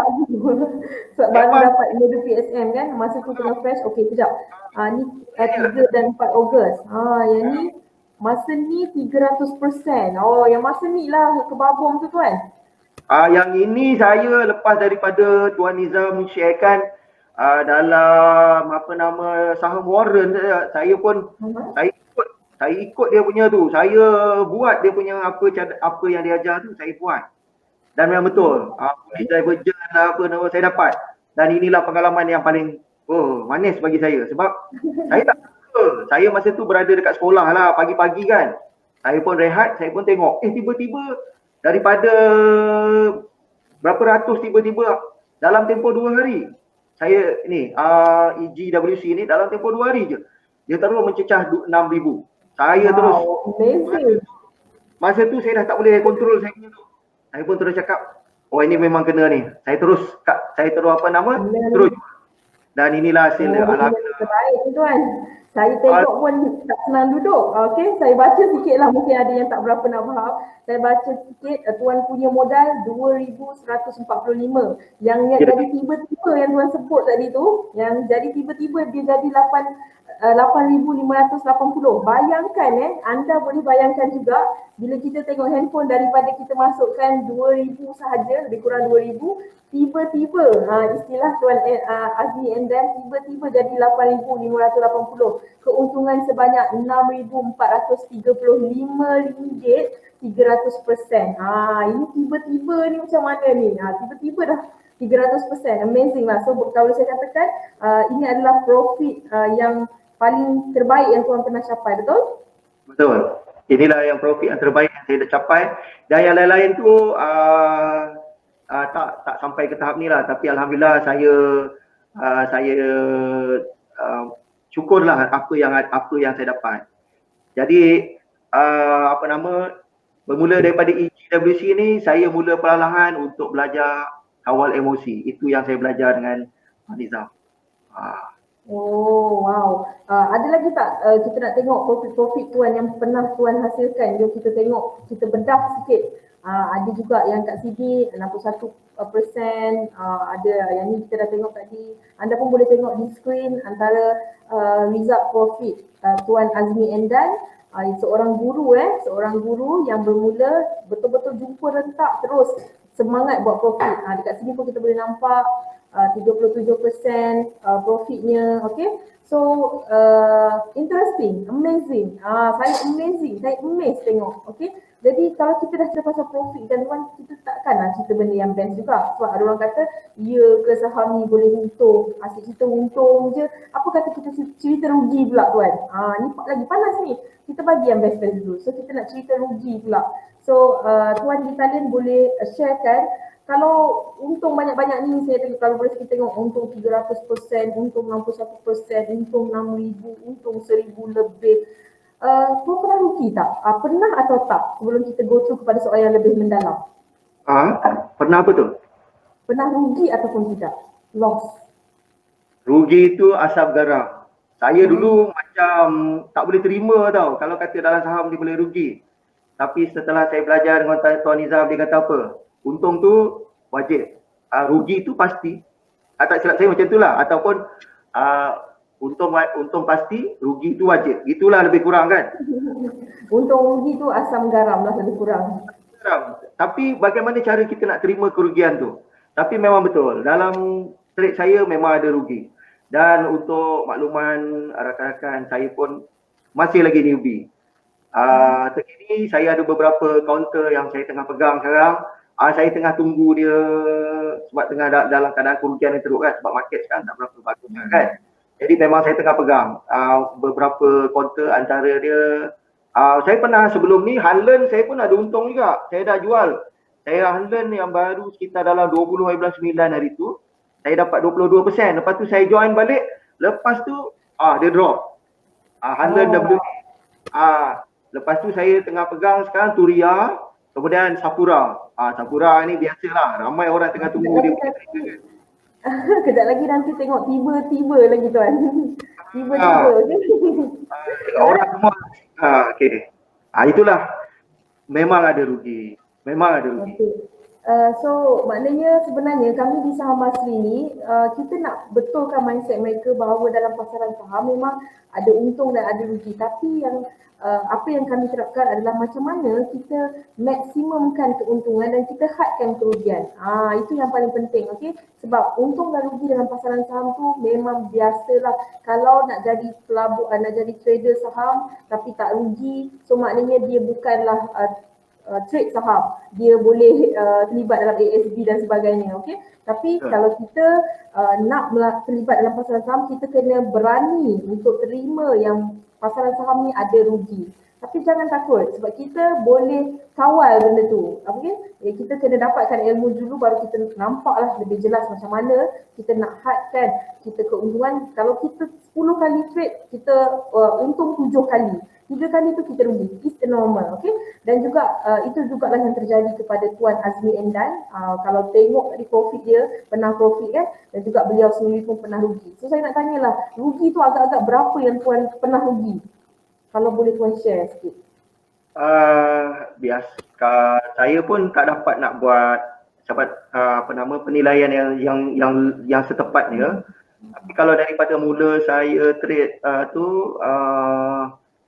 Sebab baru dapat modul PSM kan, masa tu tengah fresh. Okey, sekejap. Ni 3 dan 4 Ogos. Yang ni, masa ni 300%. Yang masa ni lah kebabong tu Tuan. Yang ini saya lepas daripada Tuan Nizam sharekan dalam saham Warren, saya pun saya ikut dia punya tu. Saya buat dia punya apa yang dia ajar tu, saya buat. Dan memang betul. Divergent lah saya dapat. Dan inilah pengalaman yang paling manis bagi saya. Sebab saya tak suka. Saya masa tu berada dekat sekolah lah, pagi-pagi kan. Saya pun rehat, saya pun tengok. Tiba-tiba daripada berapa ratus, tiba-tiba dalam tempoh 2 hari. Saya ni, EGWC ni dalam tempoh 2 hari je. Dia terus mencecah 6,000. Saya terus Amazing. masa tu saya dah tak boleh kontrol saya punya tu. Saya pun terus cakap, oh ini memang kena ni. Saya terus terus. Dan inilah hasil dia. Alhamdulillah. Terbaik tu tuan. Saya tengok pun tak senang duduk. Okey, saya baca sikit lah. Mungkin ada yang tak berapa nak faham. Saya baca sikit, tuan punya modal 2,145. Yang jadi tiba-tiba yang tuan sebut tadi tu, yang jadi tiba-tiba dia jadi 8,580. Bayangkan anda boleh bayangkan juga bila kita tengok handphone daripada kita masukkan 2,000 sahaja, lebih kurang 2,000, tiba-tiba istilah tuan Azmi Endan tiba-tiba jadi 8,580. Keuntungan sebanyak RM6,435 300%. Ini tiba-tiba ni macam mana ni? Tiba-tiba dah 300%. Amazing lah. So kalau saya katakan ini adalah profit yang paling terbaik yang tuan pernah capai, betul? Betul. Inilah yang profit yang terbaik yang saya dah capai. Dan yang lain-lain tu tak sampai ke tahap ni lah. Tapi alhamdulillah saya syukurlah apa yang saya dapat. Jadi bermula daripada EGWC ni saya mula perlahan untuk belajar kawal emosi. Itu yang saya belajar dengan Nizam. Oh wow. Ada lagi tak kita nak tengok profit-profit tuan yang pernah tuan hasilkan? Jom kita tengok, kita bedah sikit. Ada juga yang kat sini 61%, ada yang ni kita dah tengok tadi. Anda pun boleh tengok di screen antara result profit tuan Azmi Endan, seorang guru yang bermula betul-betul jumpa rentak terus semangat buat profit. Dekat sini pun kita boleh nampak 37% profitnya. Okay, so interesting, amazing. Saya amazed tengok. Okay, jadi kalau kita dah cerita pasal profit dan tuan, kita takkanlah cerita benda yang best juga. Sebab ada orang kata ya ke saham ni boleh untung, asyik cerita untung je, apa kata kita cerita rugi pula tuan. Ni lagi panas ni. Kita bagi yang best dulu. So kita nak cerita rugi pula. So tuan di talian boleh sharekan, kalau untung banyak-banyak ni, saya tengok, kalau boleh kita tengok untung 300%, untung 61%, untung 6,000, untung 1,000 lebih. Kau pernah rugi tak? Pernah atau tak? Sebelum kita go through kepada soalan yang lebih mendalam. Pernah apa tu? Pernah rugi ataupun tidak? Loss. Rugi itu asam garam. Saya dulu macam tak boleh terima tau kalau kata dalam saham dia boleh rugi. Tapi setelah saya belajar dengan Tuan Nizam, dia kata apa? Untung tu wajib. Rugi tu pasti. Tak silap saya macam itulah. Ataupun untung pasti, rugi tu wajib. Itulah lebih kurang kan. Untung rugi tu asam garam lah lebih kurang. Tapi bagaimana cara kita nak terima kerugian tu? Tapi memang betul. Dalam trade saya memang ada rugi. Dan untuk makluman rakan-rakan, saya pun masih lagi newbie. Terkini saya ada beberapa counter yang saya tengah pegang sekarang. Saya tengah tunggu dia sebab tengah dalam keadaan kerugian yang teruk kan, sebab market sekarang tak berapa bagus kan. Jadi memang saya tengah pegang beberapa counter, antara dia saya pernah sebelum ni Hanlen saya pun ada untung juga. Saya dah jual. Saya Hanlen yang baru sekitar dalam 20-9 hari tu, saya dapat 22%. Lepas tu saya join balik, lepas tu dia drop. Hanlen dah beli. Lepas tu saya tengah pegang sekarang Turia, kemudian Sapura. Sapura ni biasalah, ramai orang tengah tunggu dia punya trigger kan. Kejap lagi nanti tengok tiba-tiba lagi tuan. Tiba-tiba. Orang semua okey. Itulah, memang ada rugi. Memang ada rugi. Okay. So maknanya sebenarnya kami di Saham Masri ni kita nak betulkan mindset mereka bahawa dalam pasaran saham memang ada untung dan ada rugi, tapi yang apa yang kami terapkan adalah macam mana kita maksimumkan keuntungan dan kita hadkan kerugian. Itu yang paling penting, okey? Sebab untung dan rugi dalam pasaran saham tu memang biasalah. Kalau nak jadi pelabur, nak jadi trader saham tapi tak rugi, so maknanya dia bukanlah trade saham. Dia boleh terlibat dalam ASB dan sebagainya, okey? Tapi kalau kita nak terlibat dalam pasaran saham, kita kena berani untuk terima yang pasaran saham ni ada rugi. Tapi jangan takut sebab kita boleh kawal benda tu. Okay? Kita kena dapatkan ilmu dulu baru kita nampaklah lebih jelas macam mana kita nak hadkan kita keuntungan. Kalau kita 10 kali trade, kita untung 7 kali. 3 kali tu kita rugi. It's the normal. Okay? Dan juga itu juga lah yang terjadi kepada Tuan Azmi Endan. Kalau tengok tadi profit dia, pernah profit kan? Dan juga beliau sendiri pun pernah rugi. So saya nak tanyalah, rugi tu agak-agak berapa yang Tuan pernah rugi? Kalau boleh Tuan share sikit. Biasa saya pun tak dapat nak buat penilaian yang setepatnya. Tapi kalau daripada mula saya trade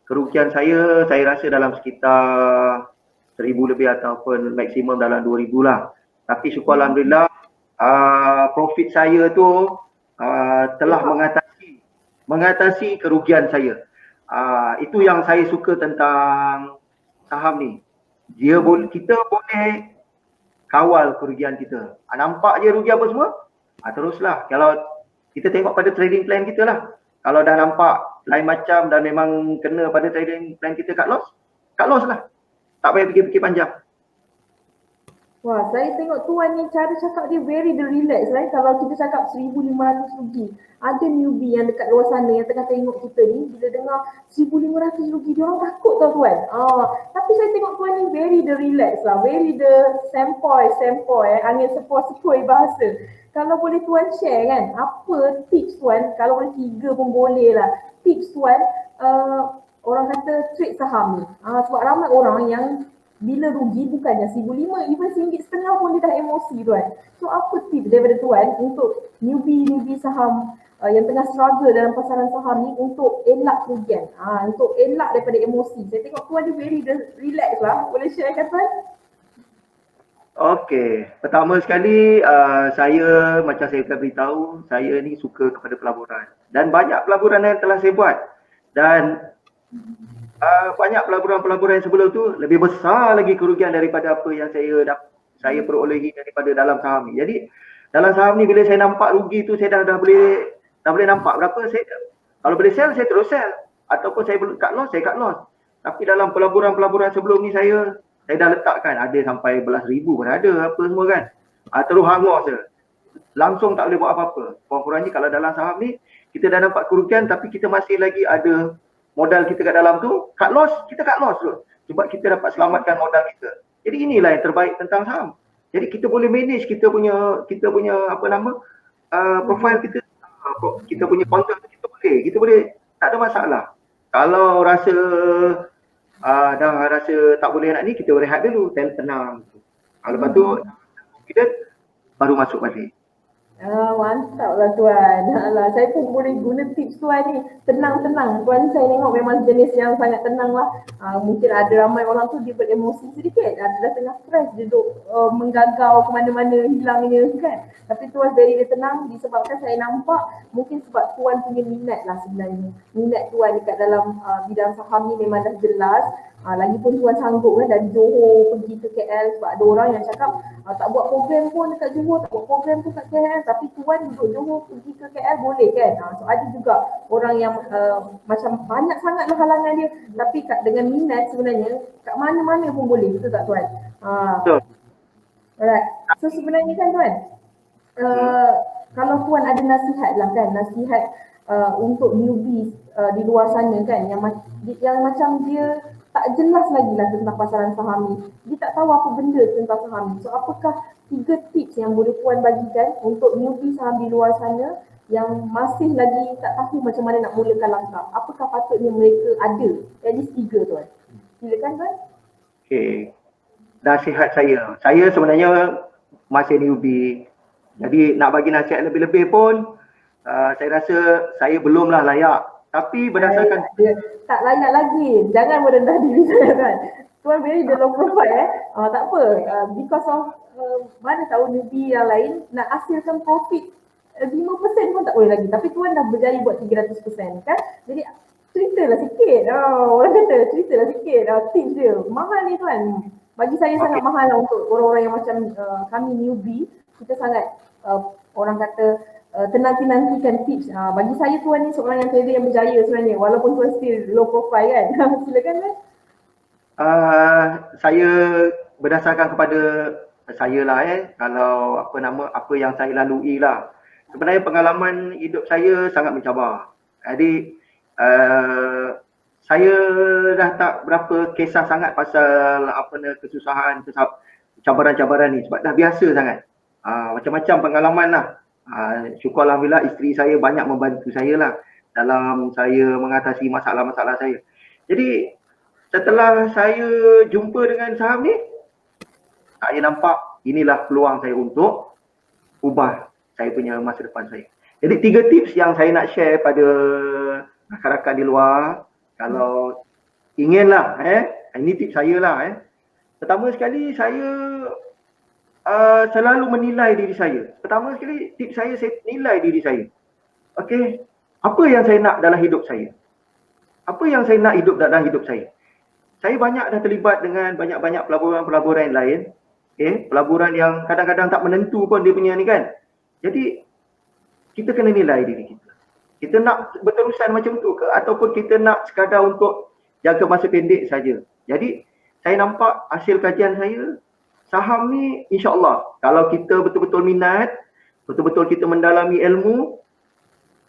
kerugian saya rasa dalam sekitar 1,000 lebih ataupun maksimum dalam 2,000 lah. Tapi syukur alhamdulillah profit saya tu telah mengatasi kerugian saya. Itu yang saya suka tentang saham ni. Kita boleh kawal kerugian kita. Nampak je rugi apa semua? Teruslah. Kalau kita tengok pada trading plan kita lah. Kalau dah nampak lain macam dan memang kena pada trading plan kita cut loss lah. Tak payah fikir-fikir panjang. Wah, saya tengok Tuan ni cara cakap dia very relax lah. Kalau kita cakap 1,500 rugi, ada newbie yang dekat luar sana yang tengah tengok kita ni, bila dengar 1,500 rugi, dia orang takut tau Tuan. Tapi saya tengok Tuan ni very relax lah, very sempoi, angin sepoi-sepoi bahasa. Kalau boleh Tuan share kan, apa tips Tuan, kalau boleh 3 pun boleh lah. Tips Tuan, orang kata trade saham ni. Sebab ramai orang yang bila rugi bukannya 1,500, even RM1.50 pun dia dah emosi Tuan. So apa tips daripada Tuan untuk newbie saham yang tengah struggle dalam pasaran saham ni untuk elak kerugian, untuk elak daripada emosi. Saya tengok Tuan ni very relax lah. Boleh share kan Tuan? Okey, pertama sekali saya macam saya akan beritahu, saya ni suka kepada pelaburan dan banyak pelaburan yang telah saya buat dan banyak pelaburan-pelaburan yang sebelum tu lebih besar lagi kerugian daripada apa yang saya perolehi daripada dalam saham ni. Jadi dalam saham ni bila saya nampak rugi tu saya dah boleh nampak berapa kalau boleh sell saya terus sell ataupun saya cut loss saya cut loss. Tapi dalam pelaburan-pelaburan sebelum ni saya dah letakkan ada sampai belas ribu pun ada apa semua kan. Terus hangus je. Langsung tak boleh buat apa-apa. Kurang-kurangnya kalau dalam saham ni kita dah nampak kerugian tapi kita masih lagi ada modal kita kat dalam tu, kita cut loss tu. Sebab kita dapat selamatkan modal kita. Jadi inilah yang terbaik tentang saham. Jadi kita boleh manage kita punya profile kita, kita punya konten kita boleh tak ada masalah. Kalau rasa dah rasa tak boleh nak ni, kita rehat dulu, tenang. Lepas tu confident baru masuk balik. Mantap lah Tuan. Saya pun boleh guna tips Tuan ni. Tenang-tenang. Tuan saya tengok memang jenis yang sangat tenang lah. Mungkin ada ramai orang tu dia beremosi sedikit. Dia dah tengah stres, dia duduk menggagau ke mana-mana hilangnya kan. Tapi Tuan very tenang disebabkan saya nampak mungkin sebab Tuan punya minat lah sebenarnya. Minat Tuan dekat dalam bidang saham ni memang dah jelas. Lagipun Tuan sanggup kan dari Johor pergi ke KL sebab ada orang yang cakap tak buat program pun dekat Johor, tak buat program pun kat KL, tapi Tuan duduk Johor pergi ke KL boleh kan. So ada juga orang yang macam banyak sangatlah halangan dia, tapi dengan minat sebenarnya kat mana-mana pun boleh, betul tak Tuan? Betul. Alright. So sebenarnya kan Tuan, kalau Tuan ada nasihat lah kan, nasihat untuk newbies di luar sana kan yang macam dia tak jelas lagi lah tentang pasaran saham ni. Dia tak tahu apa benda tentang saham ni. So apakah 3 tips yang boleh Tuan bagikan untuk newbie saham di luar sana yang masih lagi tak tahu macam mana nak mulakan langkah? Apakah patutnya mereka ada? At least 3 Tuan. Silakan Tuan. Okay. Nasihat saya sebenarnya masih newbie. Jadi nak bagi nasihat lebih-lebih pun saya rasa saya belumlah layak. Tapi berdasarkan tak layak lagi. Jangan merendah diri saya kan. Tuan very the low profile tak apa. Because of mana tahu newbie yang lain nak hasilkan profit 5% pun tak boleh lagi. Tapi Tuan dah berjaya buat 300% kan. Jadi ceritalah sikit. Orang kata ceritalah sikit. Tips dia. Mahal ni Tuan. Bagi saya sangat mahal lah untuk orang-orang yang macam kami newbie. Kita sangat orang kata nantikan tips. Bagi saya Tuan ni seorang yang trader yang berjaya sebenarnya walaupun Tuan still low profile kan. Silakan Tuan. Saya berdasarkan kepada saya lah kalau apa yang saya lalui lah. Sebenarnya pengalaman hidup saya sangat mencabar. Jadi saya dah tak berapa kisah sangat pasal kesusahan, cabaran-cabaran ni sebab dah biasa sangat. Macam-macam pengalaman lah. Syukur Alhamdulillah isteri saya banyak membantu saya lah dalam saya mengatasi masalah-masalah saya. Jadi setelah saya jumpa dengan saham ni, saya nampak inilah peluang saya untuk ubah saya punya masa depan saya. Jadi 3 tips yang saya nak share pada masyarakat di luar, kalau inginlah, ini tips saya lah. Pertama sekali saya selalu menilai diri saya. Pertama sekali tips saya nilai diri saya. Okey, apa yang saya nak dalam hidup saya? Apa yang saya nak dalam hidup saya? Saya banyak dah terlibat dengan banyak-banyak pelaburan-pelaburan lain. Pelaburan yang kadang-kadang tak menentu pun dia punya ni kan. Jadi kita kena nilai diri kita. Kita nak berterusan macam tu ke ataupun kita nak sekadar untuk jaga masa pendek saja. Jadi saya nampak hasil kajian saya, saham ni insya-Allah kalau kita betul-betul minat, betul-betul kita mendalami ilmu,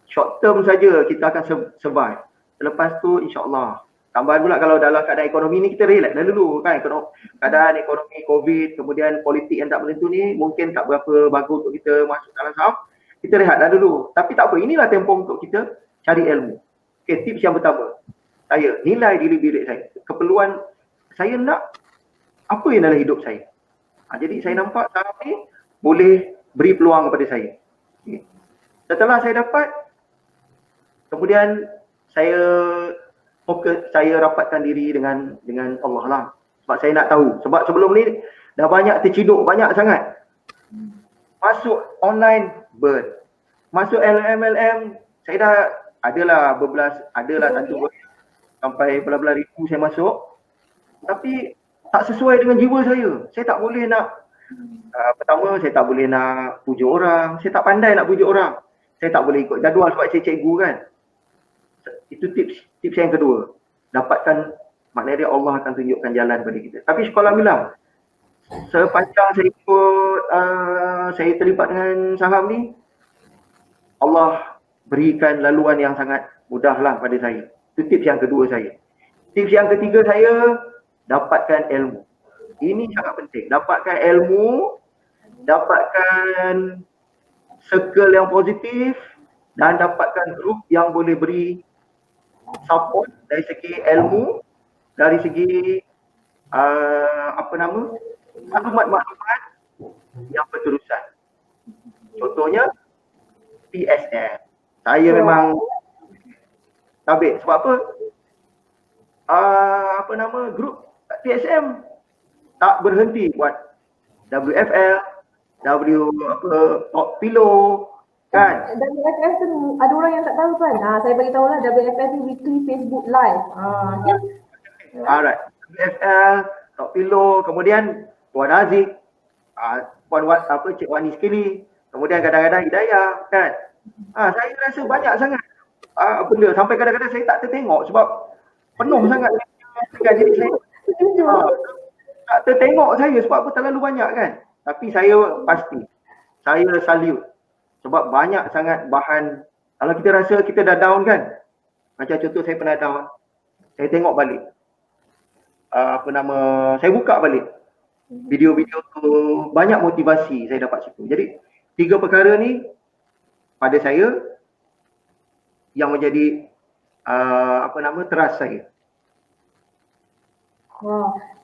short term saja kita akan survive. Selepas tu insya-Allah. Tambahan pula kalau dalam keadaan ekonomi ni kita relax dah dulu kan. Keadaan ekonomi COVID, kemudian politik yang tak menentu ni mungkin tak berapa bagus untuk kita masuk dalam saham. Kita rehat dah dulu. Tapi tak apa, inilah tempoh untuk kita cari ilmu. Okay, tips yang pertama. Saya nilai diri saya. Keperluan saya nak apa yang dalam hidup saya. Jadi saya nampak saham ni boleh beri peluang kepada saya. Okay. Setelah saya dapat, kemudian saya rapatkan diri dengan Allah lah. Sebab saya nak tahu. Sebab sebelum ni dah banyak terciduk, banyak sangat. Masuk online, burn. Masuk LMLM, saya dah adalah satu sampai belas ribu saya masuk. Tapi tak sesuai dengan jiwa saya. Saya tak boleh nak, pertama saya tak boleh nak pujuk orang. Saya tak pandai nak pujuk orang. Saya tak boleh ikut jadual sebab saya cikgu kan. Itu tips yang kedua. Dapatkan, maknanya Allah akan tunjukkan jalan kepada kita. Tapi syukur Alhamdulillah, sepanjang saya terlibat dengan saham ni, Allah berikan laluan yang sangat mudah lah pada saya. Itu tips yang kedua saya. Tips yang ketiga saya, dapatkan ilmu. Ini sangat penting. Dapatkan ilmu, dapatkan circle yang positif dan dapatkan grup yang boleh beri support dari segi ilmu, dari segi maklumat-maklumat yang berterusan. Contohnya PSM. Saya memang tabik. Sebab apa? Grup PSM tak berhenti buat WFL, Top Pillow kan. WFL tu ada orang yang tak tahu kan. Saya bagi tahu lah, WFL tu weekly Facebook live. Okay. Alright. WFL, Top Pillow, kemudian Puan Aziz, Cik Wani sekali, kemudian kadang-kadang Hidayah kan. Saya rasa banyak sangat benda sampai kadang-kadang saya tak tertengok sebab penuh sangat dengan diri saya. Tak tertengok saya sebab apa terlalu banyak kan. Tapi saya pasti, saya salute sebab banyak sangat bahan. Kalau kita rasa kita dah down kan, macam contoh saya pernah down, saya tengok balik saya buka balik video-video tu, banyak motivasi saya dapat situ. Jadi 3 perkara ni pada saya yang menjadi trust saya.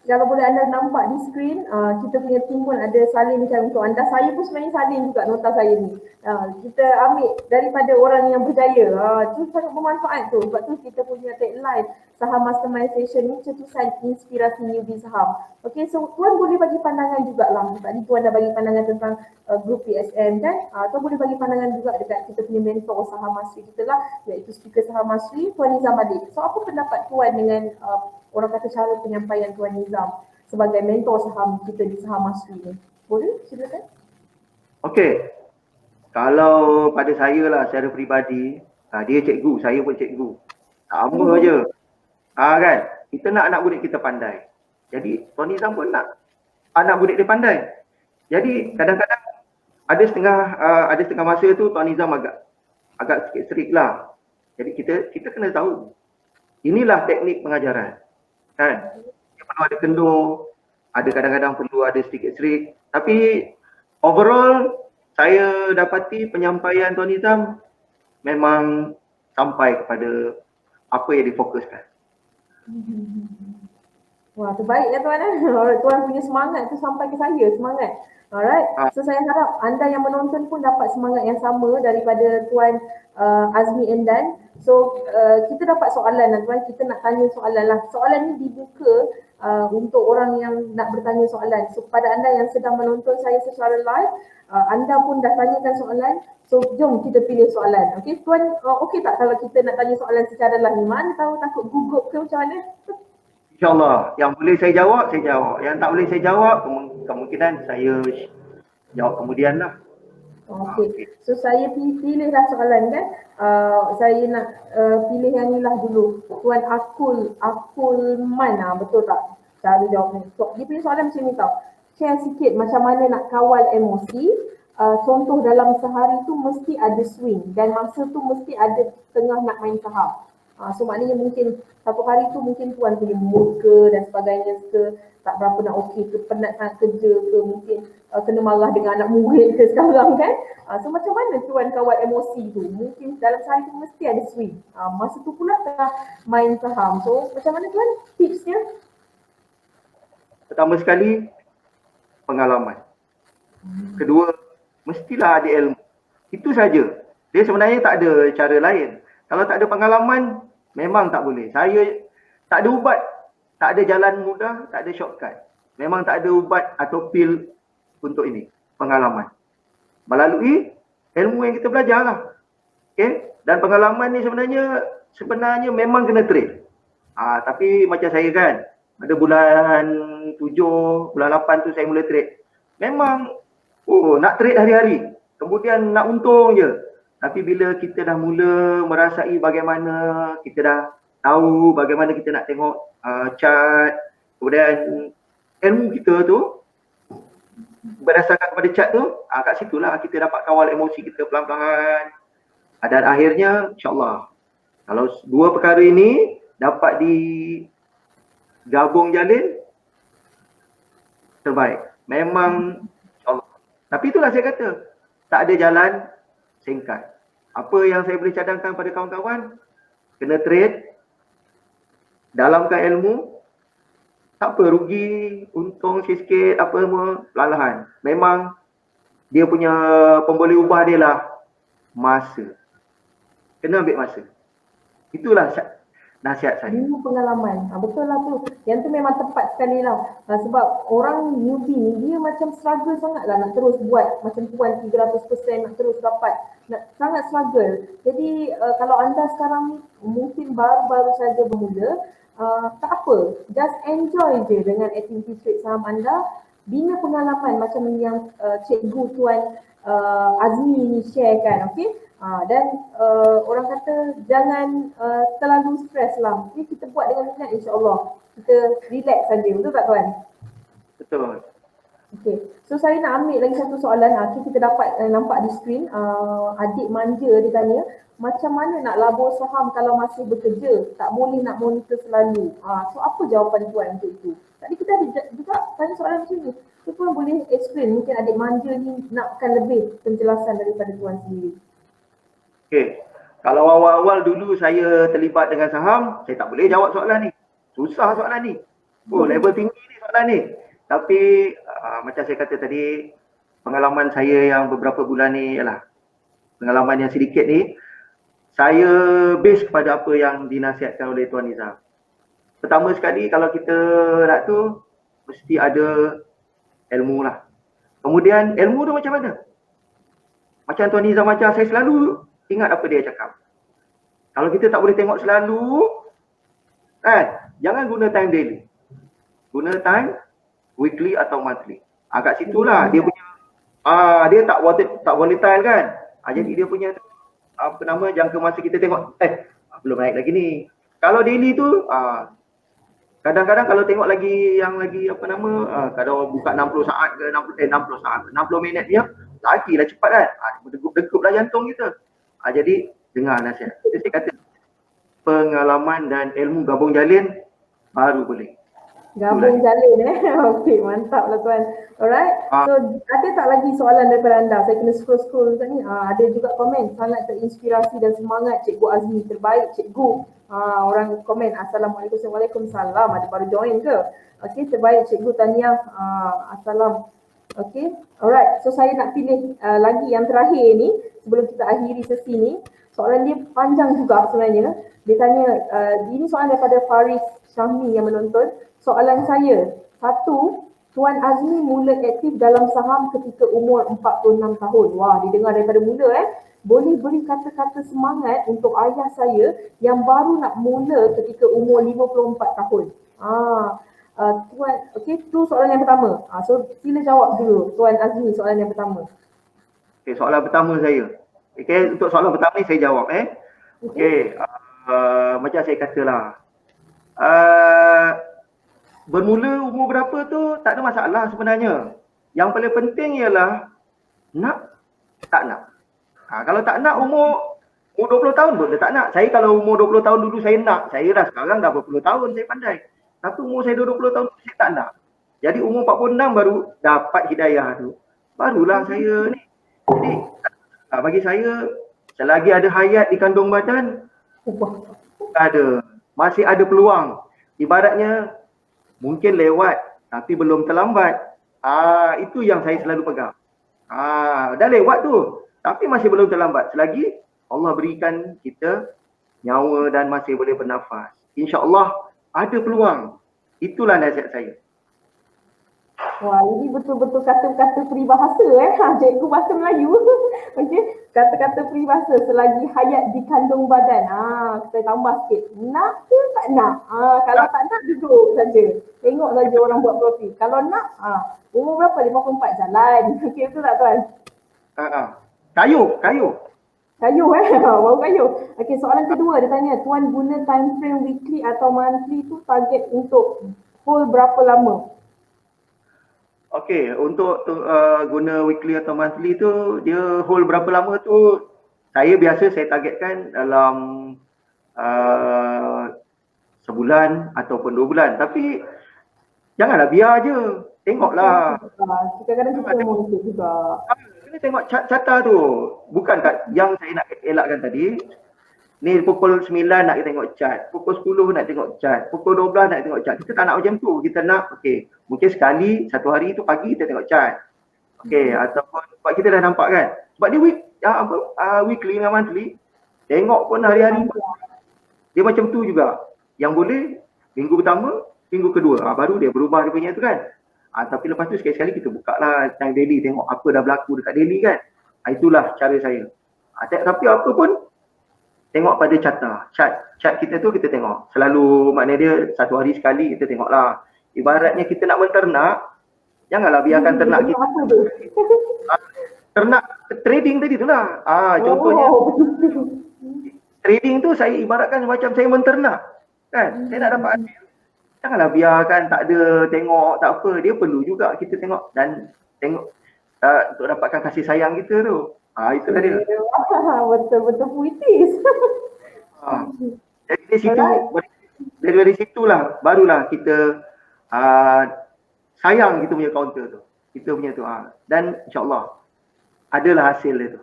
Kalau boleh anda nampak di skrin, kita punya tim pun ada salin untuk anda. Saya pun sebenarnya salin juga nota saya ni. Kita ambil daripada orang yang berjaya. Itu sangat bermanfaat tu. Sebab tu kita punya tagline Saham Mastermind Session ni cetusan inspirasi newbie saham. Okay, so Tuan boleh bagi pandangan jugalah. Tadi Tuan dah bagi pandangan tentang grup PSM kan. Tuan boleh bagi pandangan juga dekat kita punya mentor Saham Masri kita lah, iaitu speaker Saham Masri, Tuan Nizam Malik. So apa pendapat Tuan dengan orang kata cara penyampaian Tuan Nizam sebagai mentor saham kita di Saham Masri ni? Boleh? Silakan. Okey. Kalau pada saya lah secara peribadi, dia cikgu, saya pun cikgu. Sama je. Kan? Kita nak anak murid kita pandai. Jadi Tuan Nizam pun nak anak budak dia pandai. Jadi kadang-kadang ada setengah masa tu Tuan Nizam agak sikit strict lah. Jadi kita kena tahu inilah teknik pengajaran, kan? Dia perlu ada kendur, ada kadang-kadang perlu ada sedikit strict. Tapi overall saya dapati penyampaian Tuan Nizam memang sampai kepada apa yang difokuskan. Wah, terbaik ya Tuan. Tuan punya semangat tu sampai ke saya, semangat. Alright, so saya harap anda yang menonton pun dapat semangat yang sama daripada Tuan Azmi Endan. So kita dapat soalan lah Tuan, kita nak tanya soalan lah. Soalan ni dibuka untuk orang yang nak bertanya soalan. So pada anda yang sedang menonton saya secara live, anda pun dah tanyakan soalan. So jom kita pilih soalan. Okay Tuan, okey tak kalau kita nak tanya soalan secara live ni? Mana tahu takut gugup ke macam mana? InsyaAllah, yang boleh saya jawab, saya jawab. Yang tak boleh saya jawab, kemungkinan saya jawab kemudian lah. Okey, so saya pilihlah soalan kan. Saya nak pilih yang ni lah dulu. Tuan Akulman, betul tak cara jawabnya? So, dia punya soalan macam ni tau. Share sikit macam mana nak kawal emosi. Contoh dalam sehari tu mesti ada swing dan masa tu mesti ada tengah nak main saham. So maknanya mungkin satu hari tu mungkin Tuan punya mood ke dan sebagainya ke, tak berapa nak okey ke, penat sangat kerja ke, mungkin kena marah dengan anak murid ke sekarang kan. So macam mana Tuan kawal emosi tu? Mungkin dalam sehari tu mesti ada swing. Masa tu pula tengah main saham. So macam mana Tuan tipsnya? Pertama sekali, pengalaman. Kedua, mestilah ada ilmu. Itu saja. Dia sebenarnya tak ada cara lain. Kalau tak ada pengalaman, memang tak boleh. Saya tak ada ubat, tak ada jalan mudah, tak ada shortcut. Memang tak ada ubat atau pil untuk ini, pengalaman. Melalui ilmu yang kita belajar lah. Okay? Dan pengalaman ni sebenarnya memang kena train. Tapi macam saya kan, pada bulan 7, bulan 8 tu saya mula trade. Memang nak trade hari-hari. Kemudian nak untung je. Tapi bila kita dah mula merasai bagaimana, kita dah tahu bagaimana kita nak tengok chart, kemudian ilmu kita tu berdasarkan kepada chart tu, kat situlah kita dapat kawal emosi kita pelan-pelan. Dan akhirnya insyaAllah, kalau dua perkara ini dapat digabung jalin, terbaik. Memang insyaAllah. Tapi itulah saya kata, tak ada jalan singkat. Apa yang saya boleh cadangkan pada kawan-kawan, kena trade, dalamkan ilmu, tak apa rugi, untung sikit, apa semua, perlahan-lahan. Memang dia punya pemboleh ubah dia lah masa. Kena ambil masa. Itulah nasihat saya. Ilmu pengalaman. Betul lah tu. Yang tu memang tepat sekali lah. Sebab orang newbie ni dia macam struggle sangat lah nak terus buat macam Tuan 300% nak terus dapat. Sangat struggle. Jadi kalau anda sekarang ni mungkin baru-baru saja bermula, tak apa. Just enjoy je dengan aktiviti trade saham anda. Bina pengalaman macam yang cikgu Tuan Azmi ni share kan. Okay? Dan orang kata jangan terlalu stres lah. Okay, kita buat dengan minat insyaAllah. Kita relax saja. Betul tak Tuan? Betul. Okay. So saya nak ambil lagi satu soalan. Okay, kita dapat nampak di skrin. Adik manja dia tanya, macam mana nak labur saham kalau masih bekerja? Tak boleh nak monitor selalu. So apa jawapan Tuan untuk itu? Tadi kita ada juga tanya soalan macam ni. So Tuan boleh explain, mungkin adik manja ni nakkan lebih penjelasan daripada Tuan sendiri. Okay. Kalau awal-awal dulu saya terlibat dengan saham, saya tak boleh jawab soalan ni. Susah soalan ni. Level tinggi ni soalan ni. Tapi macam saya kata tadi, pengalaman saya yang beberapa bulan ni ialah pengalaman yang sedikit ni, saya base kepada apa yang dinasihatkan oleh Tuan Nizam. Pertama sekali kalau kita nak tu, mesti ada ilmu lah. Kemudian ilmu tu macam mana? Macam Tuan Nizam macam saya selalu ingat apa dia cakap. Kalau kita tak boleh tengok selalu, kan, jangan guna time daily. Guna time weekly atau monthly. Kat situlah dia punya, dia tak volatile kan. Jadi dia punya jangka masa kita tengok, belum naik lagi ni. Kalau daily tu, Kadang-kadang kalau tengok lagi yang lagi apa nama, kalau buka 60 saat ke 60 saat, 60 minit dia, lagilah cepat kan. Berdegup-degup lah jantung kita. Jadi dengar nasihat. Jadi saya kata pengalaman dan ilmu gabung jalin baru boleh. Gabung jalin Okey, mantap lah tuan. Alright. So ada tak lagi soalan daripada anda? Saya kena scroll-scroll kat ni. Ada juga komen, sangat terinspirasi dan semangat Cikgu Azmi, terbaik Cikgu. Orang komen Assalamualaikum. Waalaikumsalam. Ada baru join ke? Okey, terbaik Cikgu Tania. Assalam. Okey. Alright. So saya nak pilih lagi yang terakhir ni sebelum kita akhiri sesi ni. Soalan dia panjang juga sebenarnya. Dia tanya, ini soalan daripada Faris Syahmi yang menonton. Soalan saya, 1, Tuan Azmi mula aktif dalam saham ketika umur 46 tahun. Wah, didengar daripada mula Boleh beri kata-kata semangat untuk ayah saya yang baru nak mula ketika umur 54 tahun. Tuan, okey, tu soalan yang pertama. So sila jawab dulu Tuan Azmi soalan yang pertama. Okey, soalan pertama saya. Okey, untuk soalan pertama ni saya jawab Okey, macam saya katalah. Bermula umur berapa tu tak ada masalah sebenarnya. Yang paling penting ialah nak tak nak. Kalau tak nak umur 20 tahun pun dia tak nak. Saya kalau umur 20 tahun dulu saya nak. Saya dah sekarang dah berpuluh tahun saya pandai. Tapi umur saya 20 tahun saya tak nak. Jadi umur 46 baru dapat hidayah tu. Barulah saya ni. Jadi bagi saya selagi ada hayat di kandung badan masih ada peluang. Ibaratnya mungkin lewat tapi belum terlambat. Itu yang saya selalu pegang. Dah lewat tu tapi masih belum terlambat. Selagi Allah berikan kita nyawa dan masih boleh bernafas, insya-Allah ada peluang. Itulah nasihat saya. Wah, ini betul-betul kata-kata peribahasa Cikgu bahasa Melayu. Okey, kata-kata peribahasa selagi hayat di kandung badan. Kita tambah sikit. Nak ke tak nak? Kalau tak nak duduk saja. Tengok saja orang buat profil. Kalau nak, umur berapa? 54 jalan. Okey, betul tak tuan? Kayu. Baru kayu. Okey, soalan kedua dia tanya, tuan guna time frame weekly atau monthly tu target untuk full berapa lama? Okey, untuk guna weekly atau monthly tu, dia hold berapa lama tu, saya targetkan dalam sebulan ataupun 2 bulan. Tapi janganlah biar je, tengoklah. Kadang-kadang kita mungkin juga. Kena tengok carta tu. Bukan yang saya nak elakkan tadi. Ni pukul 9 nak tengok cat, pukul 10 nak tengok cat, pukul 12 nak tengok cat. Kita tak nak macam tu. Kita nak, mungkin sekali, satu hari tu pagi kita tengok cat. Ataupun sebab kita dah nampak kan. Sebab dia weekly dengan monthly, tengok pun hari-hari pun. Dia macam tu juga. Yang boleh, minggu pertama, minggu kedua. Baru dia berubah dia punya tu kan. Tapi lepas tu sekali-sekali kita buka lah time daily, tengok apa dah berlaku dekat daily kan. Itulah cara saya. Tapi apa pun, tengok pada cat kita tu kita tengok. Selalu maknanya dia satu hari sekali kita tengok lah. Ibaratnya kita nak menternak, janganlah biarkan ternak kita. Ternak trading tadi tu lah. Contohnya trading tu saya ibaratkan macam saya menternak. Kan? Saya nak dapat hasil. Janganlah biarkan tak ada tengok, tak apa. Dia perlu juga kita tengok dan tengok untuk dapatkan kasih sayang kita tu. Itu tadi. Betul-betul puitis. Jadi dari situlah barulah kita sayang kita punya counter tu. Kita punya tu. Dan insya-Allah adalah hasil dia tu.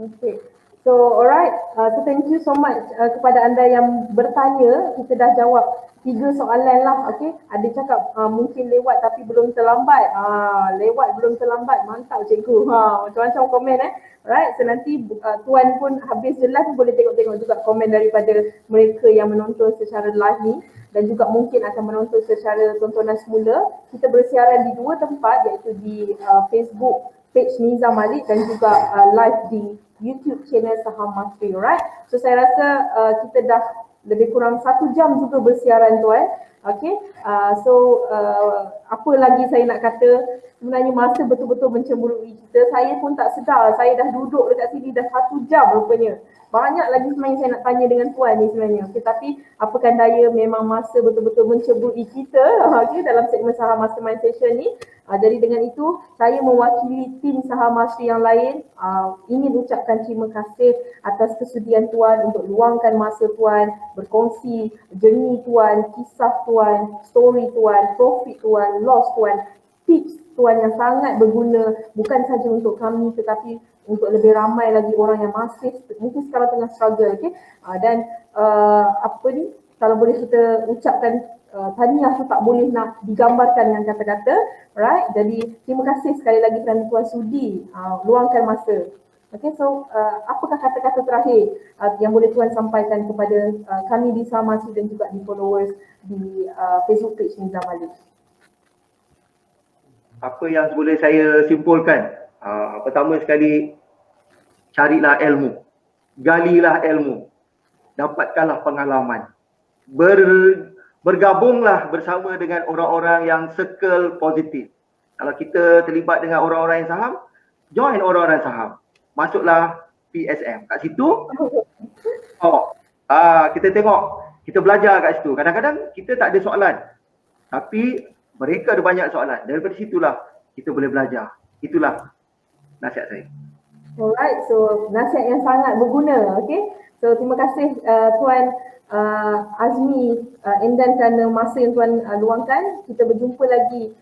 Okay. So alright, so thank you so much kepada anda yang bertanya. Kita dah jawab 3 soalan lah, okay. Ada cakap mungkin lewat tapi belum terlambat. Lewat belum terlambat, mantap cikgu. Macam-macam komen Alright, so nanti tuan pun habis je live boleh tengok-tengok juga komen daripada mereka yang menonton secara live ni. Dan juga mungkin akan menonton secara tontonan semula. Kita bersiaran di 2 tempat, iaitu di Facebook page Nizam Malik dan juga live di YouTube channel Saham Masri, alright. So saya rasa kita dah lebih kurang 1 jam juga bersiaran tuan. Okay, apa lagi saya nak kata, sebenarnya masa betul-betul mencemburui kita. Saya pun tak sedar, saya dah duduk dekat sini dah 1 jam rupanya. Banyak lagi sebenarnya saya nak tanya dengan Tuan ni sebenarnya. Okay, tapi apakan daya, memang masa betul-betul mencemburui kita okay, dalam segmen Saham Mastermind Session ni. Jadi dengan itu, saya mewakili tim Saham Masri yang lain ingin ucapkan terima kasih atas kesudian Tuan untuk luangkan masa Tuan, berkongsi journey Tuan, kisah Tuan, story Tuan, profit Tuan, loss Tuan, tips Tuan yang sangat berguna bukan saja untuk kami tetapi untuk lebih ramai lagi orang yang masih mungkin sekarang tengah struggle. Okay? Dan kalau boleh kita ucapkan tahniah tu tak boleh nak digambarkan dengan kata-kata, right? Jadi terima kasih sekali lagi kerana Tuan sudi luangkan masa. Okay, so apakah kata-kata terakhir yang boleh Tuan sampaikan kepada kami di Saham Masri dan juga di followers di Facebook page Nizam Malik? Apa yang boleh saya simpulkan? Pertama sekali, carilah ilmu, galilah ilmu, dapatkanlah pengalaman, bergabunglah bersama dengan orang-orang yang circle positif. Kalau kita terlibat dengan orang-orang yang saham, join orang-orang saham, masuklah PSM. Kat situ, kita tengok, kita belajar kat situ. Kadang-kadang kita tak ada soalan, tapi mereka ada banyak soalan. Daripada situlah kita boleh belajar. Itulah nasihat saya. Alright, so nasihat yang sangat berguna. Okay, so terima kasih Tuan Azmi Endan kerana masa yang Tuan luangkan. Kita berjumpa lagi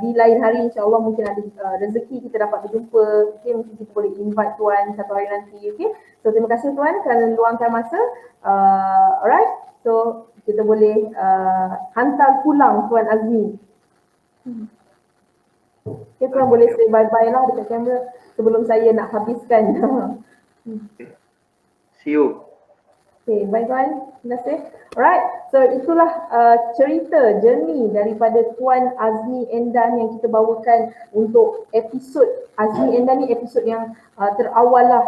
di lain hari, insyaAllah mungkin ada rezeki kita dapat berjumpa. Okay, mungkin kita boleh invite Tuan satu hari nanti. Okay, so terima kasih Tuan kerana luangkan masa. Alright, so kita boleh hantar pulang Tuan Azmi. Okay, Tuan boleh say bye-bye lah dekat kamera sebelum saya nak habiskan. See you. Okay, bye Tuan. Terima kasih. Alright, so itulah cerita journey daripada Tuan Azmi Endan yang kita bawakan untuk episod Azmi Endan ni, episod yang terawal lah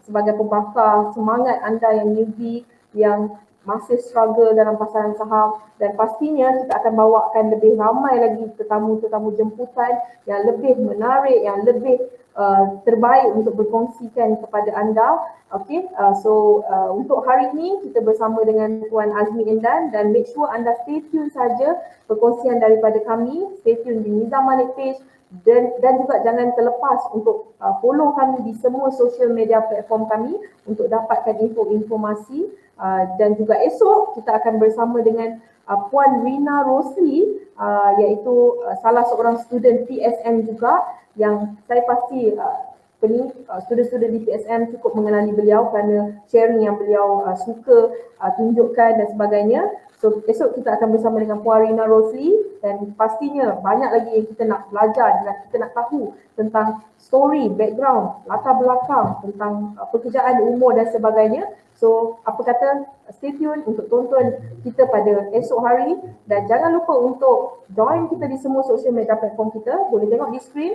sebagai pembakar semangat anda yang newbie, yang masih struggle dalam pasaran saham, dan pastinya kita akan bawakan lebih ramai lagi tetamu-tetamu jemputan yang lebih menarik, yang lebih terbaik untuk berkongsikan kepada anda. Okay, so untuk hari ini kita bersama dengan Tuan Azmi Endan, dan make sure anda stay tune saja perkongsian daripada kami, stay tune di Nizam Malik page, dan juga jangan terlepas untuk follow kami di semua social media platform kami untuk dapatkan informasi. Dan juga esok kita akan bersama dengan Puan Rina Rosli, iaitu salah seorang student PSM juga, yang saya pasti student-student di PSM cukup mengenali beliau kerana sharing yang beliau suka tunjukkan dan sebagainya. So esok kita akan bersama dengan Puan Rina Rosli, dan pastinya banyak lagi yang kita nak belajar dan kita nak tahu tentang story, background, latar belakang, tentang pekerjaan, umur dan sebagainya. So apa kata, stay tune untuk tonton kita pada esok hari, dan jangan lupa untuk join kita di semua social media platform kita. Boleh tengok di screen,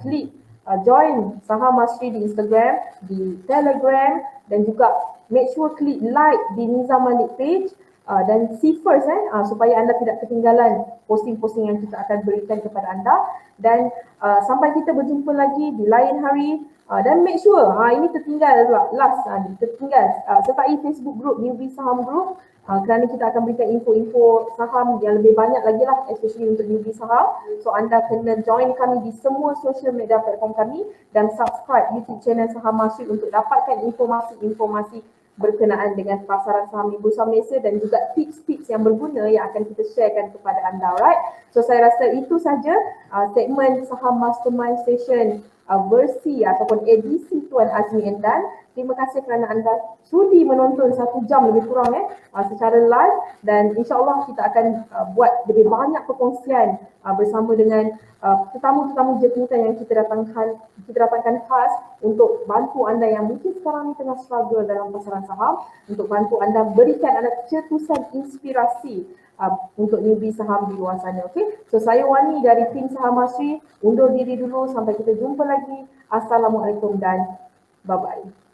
klik join Saham Masri di Instagram, di Telegram, dan juga make sure klik like di Nizam Malik page dan see first supaya anda tidak ketinggalan posting-posting yang kita akan berikan kepada anda. Dan sampai kita berjumpa lagi di lain hari. Dan make sure, ini tertinggal last, tertinggal sertai Facebook group Newbie Saham Group, kerana kita akan berikan info-info saham yang lebih banyak lagi lah, especially untuk newbie saham. So anda kena join kami di semua social media platform kami dan subscribe YouTube channel Saham Masri untuk dapatkan informasi-informasi berkenaan dengan pasaran saham di Bursa Malaysia dan juga tips-tips yang berguna yang akan kita sharekan kepada anda. Alright, so saya rasa itu saja segmen Saham Mastermind Session versi ataupun edisi Tuan Azmi Endan. Terima kasih kerana anda sudi menonton 1 jam lebih kurang secara live, dan insyaAllah kita akan buat lebih banyak perkongsian bersama dengan tetamu-tetamu jemputan yang kita datangkan khas untuk bantu anda yang mungkin sekarang ni tengah struggle dalam pasaran saham, untuk bantu anda, berikan anda cetusan inspirasi untuk newbie saham di luar sana. Okay, so saya Wani dari tim Saham Masri undur diri dulu, sampai kita jumpa lagi. Assalamualaikum dan bye-bye.